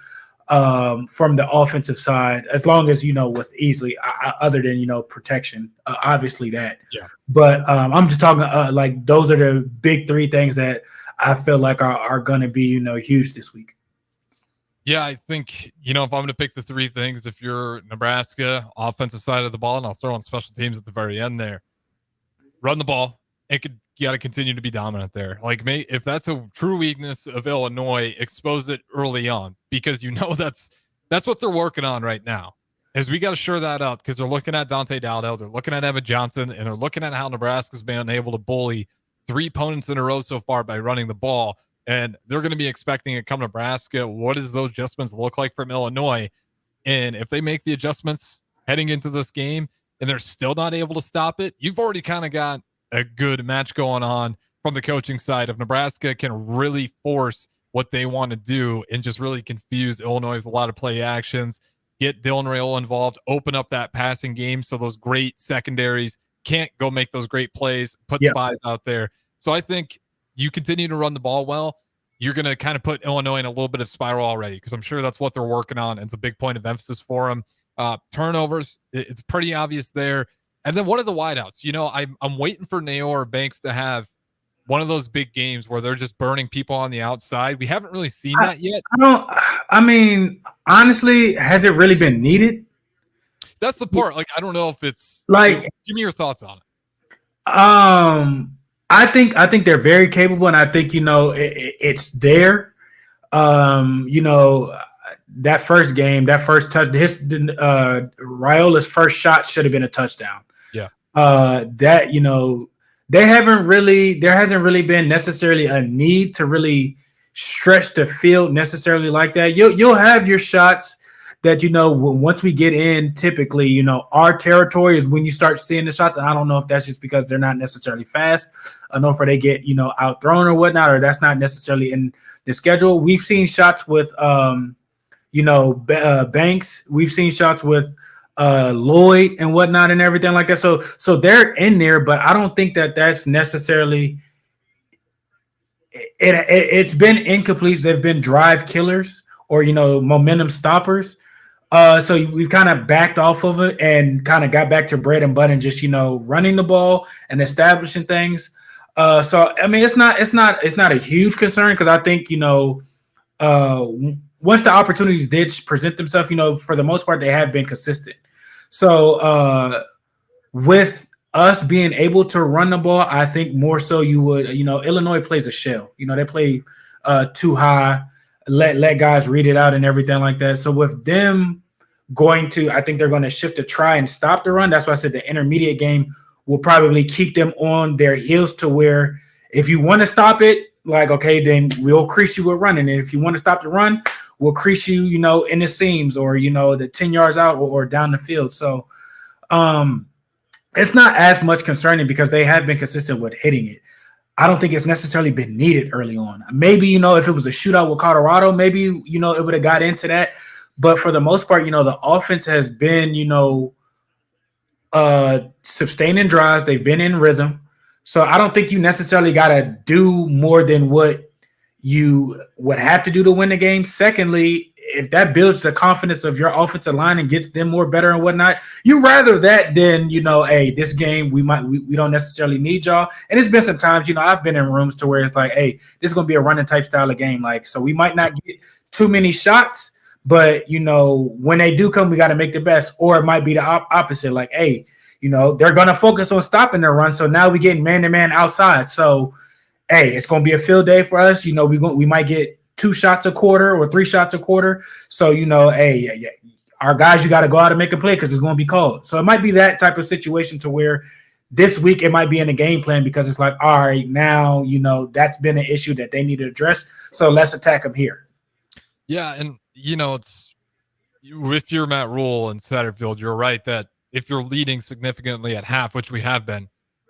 from the offensive side, as long as, with easily other than, protection, obviously that. Yeah. But I'm just talking like those are the big 3 things that I feel like are going to be, huge this week. Yeah, I think, if I'm going to pick the three things, if you're Nebraska, offensive side of the ball, and I'll throw in special teams at the very end there, run the ball. You got to continue to be dominant there. Like, if that's a true weakness of Illinois, expose it early on, because that's what they're working on right now. Is we got to shore that up, because they're looking at Dante Dowdell, they're looking at Emmett Johnson, and they're looking at how Nebraska's been able to bully 3 opponents in a row so far by running the ball. And they're going to be expecting it come Nebraska. What does those adjustments look like from Illinois? And if they make the adjustments heading into this game and they're still not able to stop it, you've already kind of got a good match going on from the coaching side. If Nebraska can really force what they want to do and just really confuse Illinois with a lot of play actions, get Dylan Raiola involved, open up that passing game so those great secondaries can't go make those great plays, put spies out there. So I think you continue to run the ball well, you're going to kind of put Illinois in a little bit of spiral already, because I'm sure that's what they're working on. And it's a big point of emphasis for them. Turnovers, it's pretty obvious there. And then what are the wideouts? I'm waiting for Nayor Banks to have one of those big games where they're just burning people on the outside. We haven't really seen that yet. Honestly, has it really been needed? That's the part. Like, I don't know if it's like, give me your thoughts on it. I think they're very capable, and I think it's there. That first game, that first touch, Raiola's first shot should have been a touchdown. Yeah. There hasn't really been necessarily a need to really stretch the field necessarily like that. You'll have your shots that, once we get in, typically, our territory is when you start seeing the shots. And I don't know if that's just because they're not necessarily fast enough or they get, outthrown or whatnot, or that's not necessarily in the schedule. We've seen shots with, Banks. We've seen shots with Lloyd and whatnot and everything like that. So they're in there, but I don't think that that's necessarily it's been incomplete. They've been drive killers or, momentum stoppers. So we've kind of backed off of it and kind of got back to bread and butter and just, running the ball and establishing things. So, I mean, it's not a huge concern, because I think, once the opportunities did present themselves, for the most part, they have been consistent. So with us being able to run the ball, I think more so you would, Illinois plays a shell. They play too high, let guys read it out and everything like that. So with them I think they're going to shift to try and stop the run. That's why I said the intermediate game will probably keep them on their heels, to where if you want to stop it, like, okay, then we'll crease you with running. And if you want to stop the run, we'll crease you, in the seams or, the 10 yards out or down the field. So it's not as much concerning because they have been consistent with hitting it. I don't think it's necessarily been needed early on. Maybe, if it was a shootout with Colorado, maybe, it would have got into that. But for the most part, the offense has been, sustaining drives. They've been in rhythm. So I don't think you necessarily got to do more than what you would have to do to win the game. Secondly, if that builds the confidence of your offensive line and gets them more better and whatnot, you rather that than, hey, this game, we don't necessarily need y'all. And it's been some times, I've been in rooms to where it's like, hey, this is going to be a running type style of game. Like, so we might not get too many shots, but, when they do come, we got to make the best. Or it might be the opposite. Like, hey, they're going to focus on stopping their run. So now we're getting man-to-man outside. So, hey, it's going to be a field day for us. We might get 2 shots a quarter or 3 shots a quarter. So, hey, our guys, you got to go out and make a play because it's going to be called. So it might be that type of situation to where this week it might be in the game plan, because it's like, all right, now, that's been an issue that they need to address. So let's attack them here. Yeah, and, it's if you're Matt Rule and Satterfield, you're right that if you're leading significantly at half, which we have been,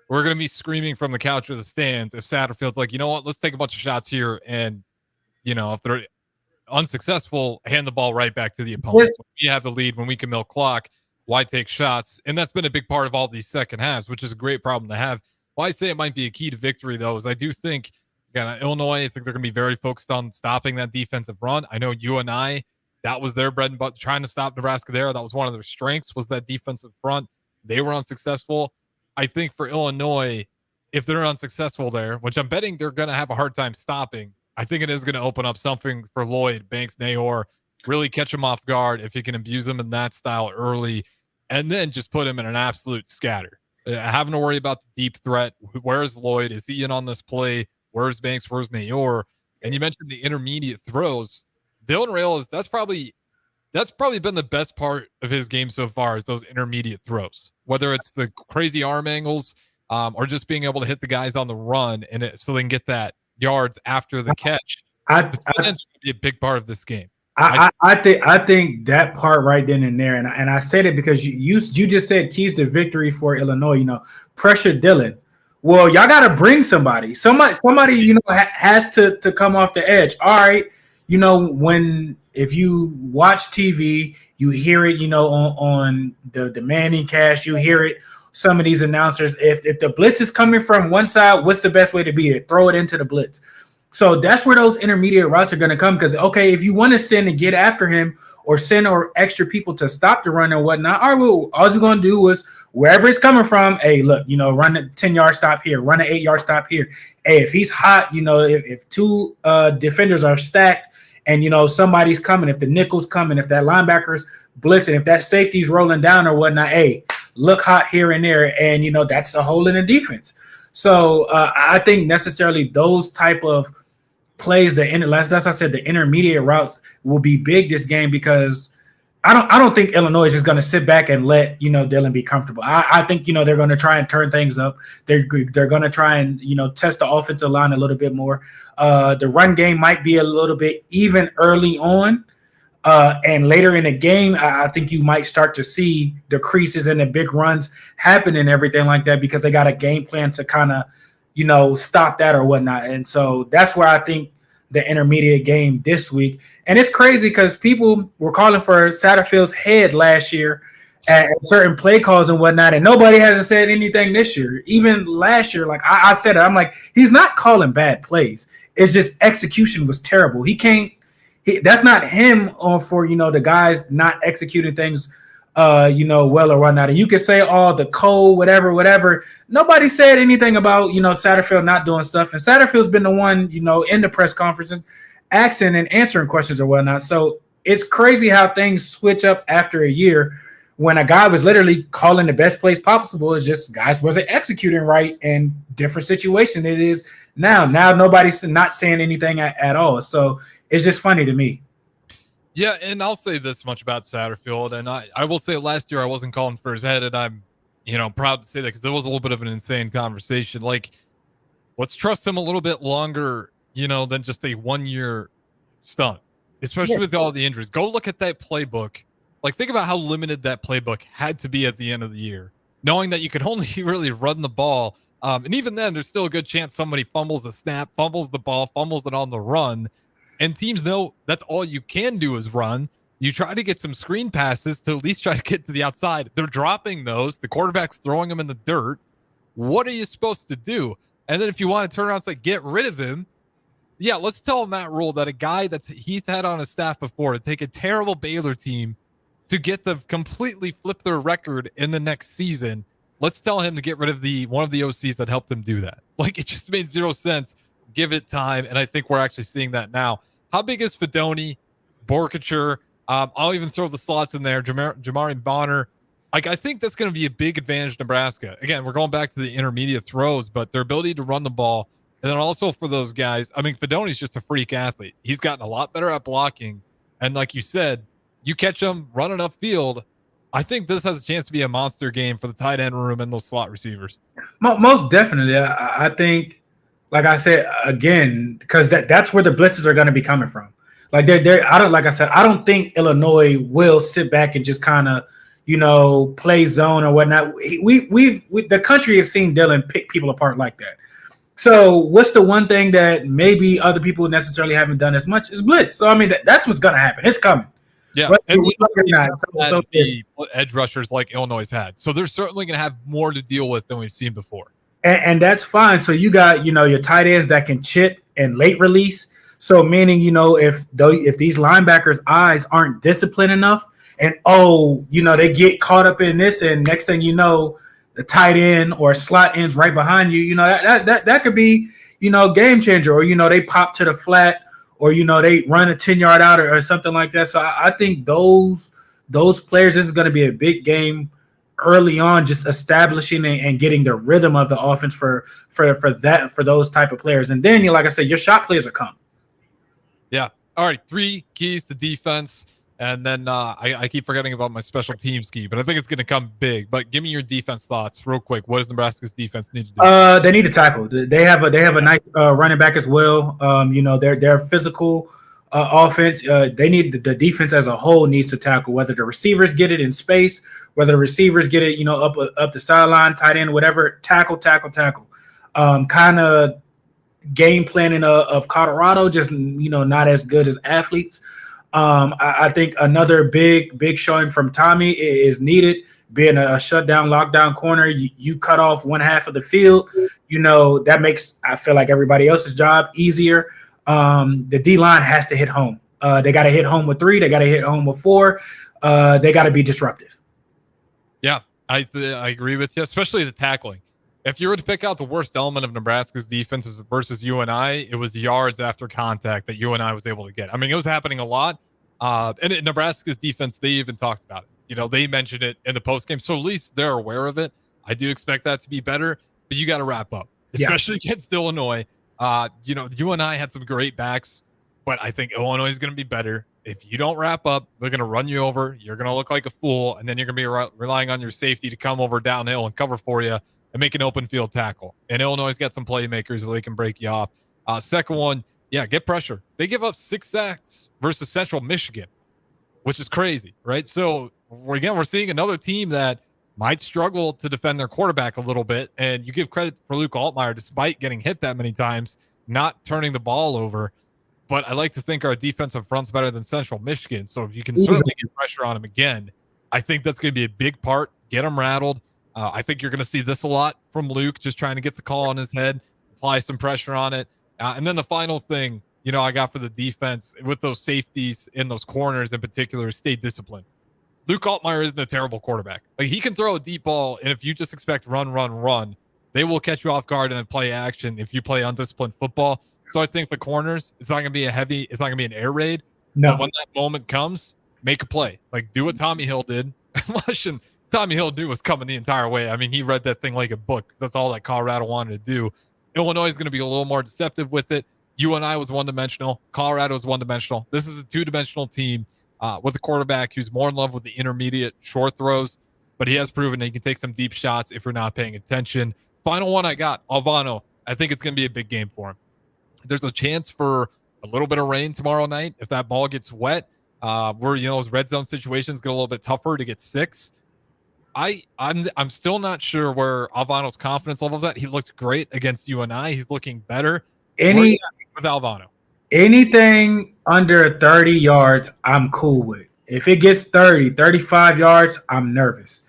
we're going to be screaming from the couch or the stands if Satterfield's like, you know what, let's take a bunch of shots here. And, if they're unsuccessful, hand the ball right back to the opponent. Yes. When we have the lead, when we can milk clock, why take shots? And that's been a big part of all these second halves, which is a great problem to have. Why I say it might be a key to victory, though, is I do think, again, Illinois, I think they're going to be very focused on stopping that defensive run. I know UNI, that was their bread and butter, trying to stop Nebraska there. That was one of their strengths, was that defensive front. They were unsuccessful. I think for Illinois, if they're unsuccessful there, which I'm betting they're going to have a hard time stopping, I think it is going to open up something for Lloyd, Banks, Nayor, really catch him off guard if he can abuse him in that style early, and then just put him in an absolute scatter. Having to worry about the deep threat. Where's Lloyd? Is he in on this play? Where's Banks? Where's Nayor? And you mentioned the intermediate throws. Dylan Rail that's probably been the best part of his game so far, is those intermediate throws, whether it's the crazy arm angles or just being able to hit the guys on the run so they can get that yards after the catch. The tight ends are going to be a big part of this game. I think that part right then and there, and I said it because you just said keys to victory for Illinois. Pressure Dylan. Well, y'all got to bring somebody. Somebody has to come off the edge. All right, if you watch TV, you hear it. On the Manning cast, you hear it. Some of these announcers, if the blitz is coming from one side, what's the best way to be it? Throw it into the blitz. So that's where those intermediate routes are going to come, because, okay, if you want to send and get after him or send or extra people to stop the run or whatnot, all right, well, all we're going to do is wherever it's coming from, hey, look, run a 10-yard stop here, run an 8-yard stop here. Hey, if he's hot, if two defenders are stacked and, somebody's coming, if the nickel's coming, if that linebacker's blitzing, if that safety's rolling down or whatnot, hey, look hot here and there, and, that's the hole in the defense. So I think necessarily those type of plays, that's I said, the intermediate routes will be big this game, because I don't think Illinois is just going to sit back and let Dylan be comfortable. I think they're going to try and turn things up. They're going to try and test the offensive line a little bit more. The run game might be a little bit even early on. And later in the game, I think you might start to see the creases and the big runs happen and everything like that, because they got a game plan to kind of, stop that or whatnot. And so that's where I think the intermediate game this week. And it's crazy because people were calling for Satterfield's head last year at certain play calls and whatnot, and nobody hasn't said anything this year. Even last year, like I said it, I'm like, he's not calling bad plays. It's just execution was terrible. That's not him for, the guys not executing things, well or whatnot. And you could say, the code, whatever. Nobody said anything about, Satterfield not doing stuff. And Satterfield's been the one, in the press conferences, asking and answering questions or whatnot. So it's crazy how things switch up after a year when a guy was literally calling the best plays possible. It's just guys wasn't executing right, and different situation it is now. Now nobody's not saying anything at all. So it's just funny to me. Yeah, and I'll say this much about Satterfield, and I will say last year I wasn't calling for his head, and I'm, proud to say that because there was a little bit of an insane conversation. Like, let's trust him a little bit longer, than just a 1-year stunt, especially with all the injuries. Go look at that playbook. Like, think about how limited that playbook had to be at the end of the year, knowing that you could only really run the ball. And even then, there's still a good chance somebody fumbles the snap, fumbles the ball, fumbles it on the run. And teams know that's all you can do is run. You try to get some screen passes to at least try to get to the outside. They're dropping those. The quarterback's throwing them in the dirt. What are you supposed to do? And then if you want to turn around and say, get rid of him, yeah, let's tell Matt Rule that a guy he's had on his staff before to take a terrible Baylor team to get them completely flip their record in the next season. Let's tell him to get rid of one of the OCs that helped him do that. Like, it just made zero sense. Give it time, and I think we're actually seeing that now. How big is Fedoni, Borkature? I'll even throw the slots in there. Jamari Bonner. Like, I think that's going to be a big advantage to Nebraska. Again, we're going back to the intermediate throws, but their ability to run the ball, and then also for those guys, I mean, Fedoni's just a freak athlete. He's gotten a lot better at blocking, and like you said, you catch him running upfield. I think this has a chance to be a monster game for the tight end room and those slot receivers. Most definitely. I think, like I said, again, because that's where the blitzes are going to be coming from. Like I don't think Illinois will sit back and just kind of, play zone or whatnot. The country has seen Dylan pick people apart like that. So what's the one thing that maybe other people necessarily haven't done as much is blitz. So I mean, that's what's going to happen. It's coming. Yeah, and the edge rushers like Illinois had. So they're certainly going to have more to deal with than we've seen before. And that's fine. So you got, your tight ends that can chip and late release. So meaning, if these linebackers' eyes aren't disciplined enough and, they get caught up in this, and next thing you know, the tight end or slot ends right behind you, that could be, game changer. Or, they pop to the flat, or, they run a 10-yard out or something like that. So I think those players, this is going to be a big game early on, just establishing and getting the rhythm of the offense for those type of players. And then, like I said, your shot players will come. Yeah. All right. 3 keys to defense. And then I keep forgetting about my special teams key, but I think it's going to come big. But give me your defense thoughts real quick. What does Nebraska's defense need to do? They need to tackle. They have a nice running back as well. They're physical offense. They need the defense as a whole needs to tackle. Whether the receivers get it in space, whether the receivers get it, up the sideline, tight end, whatever. Tackle. Kind of game planning of Colorado, just not as good as athletes. I think another big showing from Tommy is needed. Being a shutdown, lockdown corner, you cut off one half of the field. That makes, I feel like, everybody else's job easier. The D-line has to hit home. They got to hit home with 3. They got to hit home with 4. They got to be disruptive. Yeah, I agree with you, especially the tackling. If you were to pick out the worst element of Nebraska's defense versus UNI, it was yards after contact that UNI was able to get. I mean, it was happening a lot. And in Nebraska's defense, they even talked about it. They mentioned it in the postgame, so at least they're aware of it. I do expect that to be better, but you got to wrap up, especially against Illinois. UNI had some great backs, but I think Illinois is going to be better. If you don't wrap up, they're going to run you over. You're going to look like a fool, and then you're going to be relying on your safety to come over downhill and cover for you and make an open field tackle. And Illinois got some playmakers where they can break you off. Second one, get pressure. They give up 6 sacks versus Central Michigan, which is crazy, right? So, we're seeing another team that might struggle to defend their quarterback a little bit. And you give credit for Luke Altmaier, despite getting hit that many times, not turning the ball over. But I like to think our defensive front's better than Central Michigan. So if you can certainly get pressure on them again, I think that's going to be a big part. Get them rattled. I think you're going to see this a lot from Luke, just trying to get the call on his head, apply some pressure on it. And then the final thing, I got for the defense with those safeties in those corners in particular, stay disciplined. Luke Altmaier isn't a terrible quarterback. Like, he can throw a deep ball, and if you just expect run, they will catch you off guard and play action if you play undisciplined football. So I think the corners, it's not going to be it's not going to be an air raid. No. But when that moment comes, make a play. Like, do what Tommy Hill did. Tommy Hill knew was coming the entire way. I mean, he read that thing like a book. That's all that Colorado wanted to do. Illinois is going to be a little more deceptive with it. UNI was one-dimensional. Colorado was one-dimensional. This is a two-dimensional team with a quarterback who's more in love with the intermediate short throws, but he has proven that he can take some deep shots if you're not paying attention. Final one I got, Alvano. I think it's going to be a big game for him. There's a chance for a little bit of rain tomorrow night if that ball gets wet. Where those red zone situations get a little bit tougher to get 6. I'm still not sure where Alvano's confidence level's at. He looked great against UNI. He's looking better. With Alvano, anything under 30 yards, I'm cool with. If it gets 30, 35 yards, I'm nervous.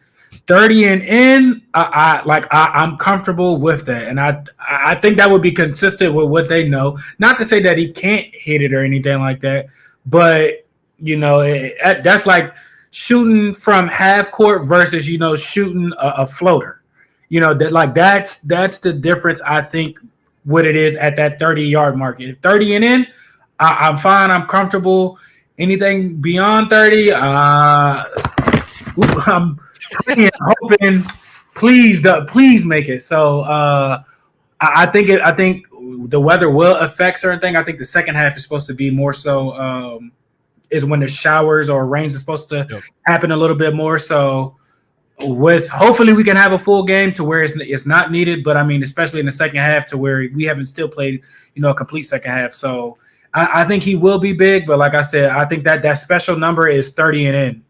30 and in, I'm comfortable with that, and I think that would be consistent with what they know. Not to say that he can't hit it or anything like that, but that's like shooting from half court versus shooting a floater. That's the difference, I think, what it is at that 30-yard mark. If 30 and in, I'm fine. I'm comfortable. Anything beyond 30, I'm praying, hoping, please make it. So I think the weather will affect certain things. I think the second half is supposed to be more so is when the showers or rains is supposed to happen a little bit more. So hopefully we can have a full game to where it's not needed, but I mean, especially in the second half to where we haven't still played, a complete second half. So I think he will be big, but like I said, I think that special number is 30 and in.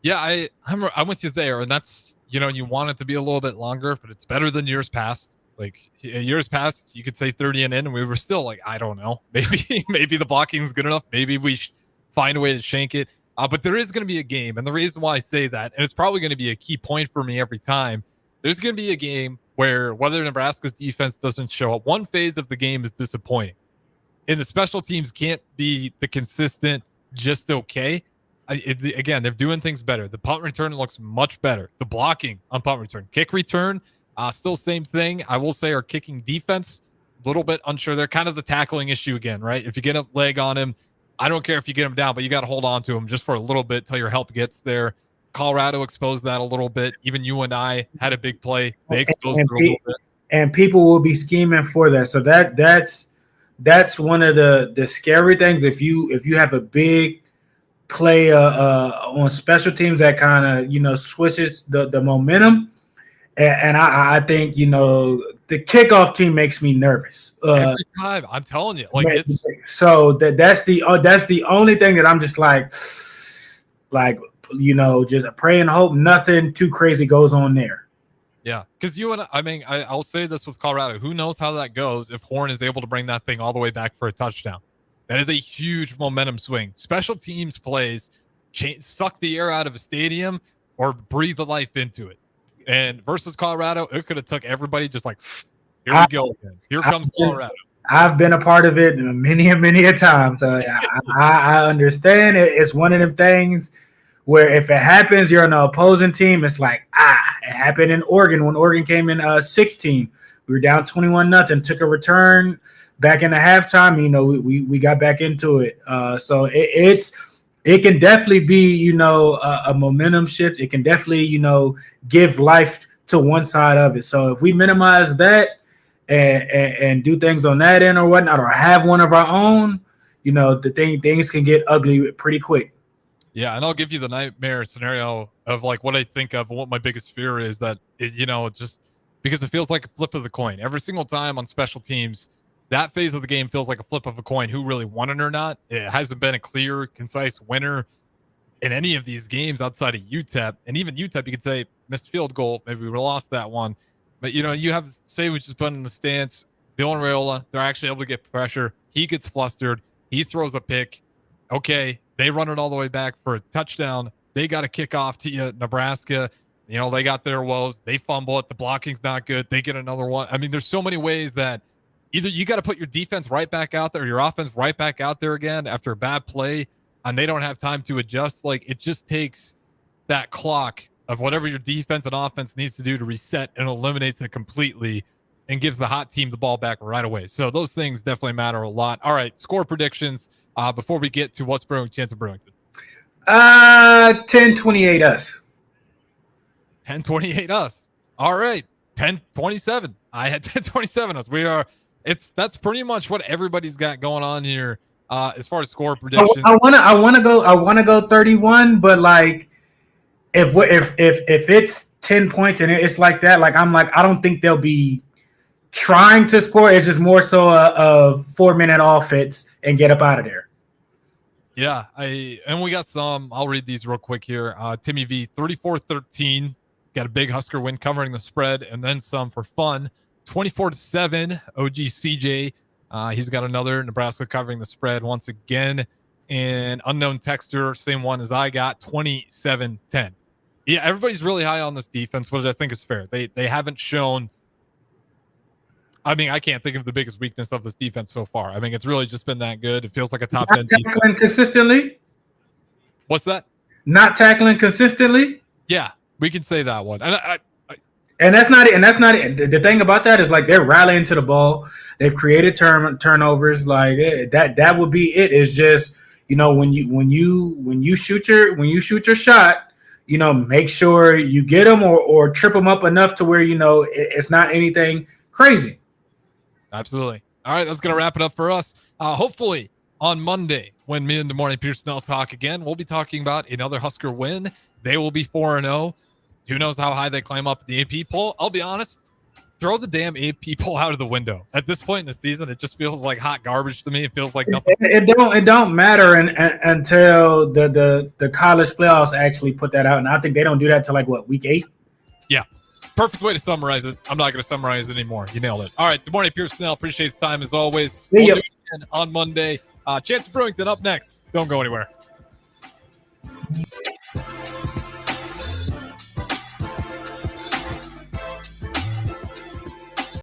Yeah, I'm with you there, and that's you want it to be a little bit longer, but it's better than years past. Like years past, you could say 30 and in, and we were still like, I don't know, maybe the blocking is good enough, maybe we find a way to shank it. But there is going to be a game, and the reason why I say that, and it's probably going to be a key point for me every time, there's going to be a game where whether Nebraska's defense doesn't show up, one phase of the game is disappointing. And the special teams can't be the consistent, just okay. Again, they're doing things better. The punt return looks much better. The blocking on punt return, kick return, still same thing. I will say our kicking defense, a little bit unsure. They're kind of the tackling issue again, right? If you get a leg on him, I don't care if you get him down, but you got to hold on to him just for a little bit till your help gets there. Colorado exposed that a little bit. Even you and I had a big play. They exposed it a little bit. And people will be scheming for that. So that's one of the scary things. If you have a big play on special teams that kind of switches the momentum, and I think the kickoff team makes me nervous every time. I'm telling you, like it's so that's the only thing that I'm just like just pray and hope nothing too crazy goes on there. Yeah, because I'll say this with Colorado. Who knows how that goes if Horn is able to bring that thing all the way back for a touchdown? That is a huge momentum swing. Special teams plays suck the air out of a stadium or breathe the life into it. And versus Colorado, it could have took everybody just like, here we go again. Here comes Colorado. I've been a part of it many a time. So I understand it. It's one of them things where if it happens, you're on the opposing team. It's like, it happened in Oregon when Oregon came in 16. We were down 21-0, took a return back in the halftime. We got back into it. So it can definitely be, a momentum shift. It can definitely, give life to one side of it. So if we minimize that and do things on that end or whatnot, or have one of our own, things can get ugly pretty quick. Yeah, and I'll give you the nightmare scenario of like what I think of, what my biggest fear is, that just because it feels like a flip of the coin every single time on special teams. That phase of the game feels like a flip of a coin, who really won it or not. It hasn't been a clear, concise winner in any of these games outside of UTEP. And even UTEP, you could say missed field goal, maybe we lost that one. But you have Savage just put in the stance. Dylan Raiola, they're actually able to get pressure. He gets flustered. He throws a pick. Okay, they run it all the way back for a touchdown. They got to kick off to Nebraska. They got their woes. They fumble it. The blocking's not good. They get another one. I mean, there's so many ways that either you got to put your defense right back out there, or your offense right back out there again after a bad play, and they don't have time to adjust. Like, it just takes that clock of whatever your defense and offense needs to do to reset, and eliminates it completely and gives the hot team the ball back right away. So those things definitely matter a lot. All right, score predictions before we get to what's brewing, chance of Brewington. 10-28 us. 10-28 us. All right, 10-27. I had 10-27 us. That's pretty much what everybody's got going on here as far as score predictions. I want to go 31, but like if it's 10 points and it's like that, like I don't think they'll be trying to score. It's just more so a 4-minute offense and get up out of there. Yeah, and we got some. I'll read these real quick here. Timmy V, 34-13. Got a big Husker win covering the spread, and then some for fun. 24-7. OG CJ, he's got another. Nebraska covering the spread once again. And unknown texter, same one as I got, 27-10. Yeah, everybody's really high on this defense, which I think is fair. They haven't shown. I mean, I can't think of the biggest weakness of this defense so far. I mean, it's really just been that good. It feels like a top 10 team. Tackling consistently? What's that? Not tackling consistently? Yeah, we can say that one. And that's not it. And that's not it. The thing about that is like they're rallying to the ball. They've created turnovers. Like that would be it. It's just, when you shoot your shot, make sure you get them or trip them up enough to where it's not anything crazy. Absolutely. All right, that's going to wrap it up for us. Hopefully on Monday, when me and the Morning Pierson-El talk again, we'll be talking about another Husker win. They will be 4-0. Who knows how high they climb up the AP poll? I'll be honest, throw the damn AP poll out of the window. At this point in the season, it just feels like hot garbage to me. It feels like nothing. It don't matter until the college playoffs actually put that out, and I think they don't do that till week 8. Yeah. Perfect way to summarize it. I'm not going to summarize it anymore. You nailed it. All right. Good morning, Pierson-El. Appreciate the time as always. We'll do it again on Monday. Chance of Brewington up next. Don't go anywhere.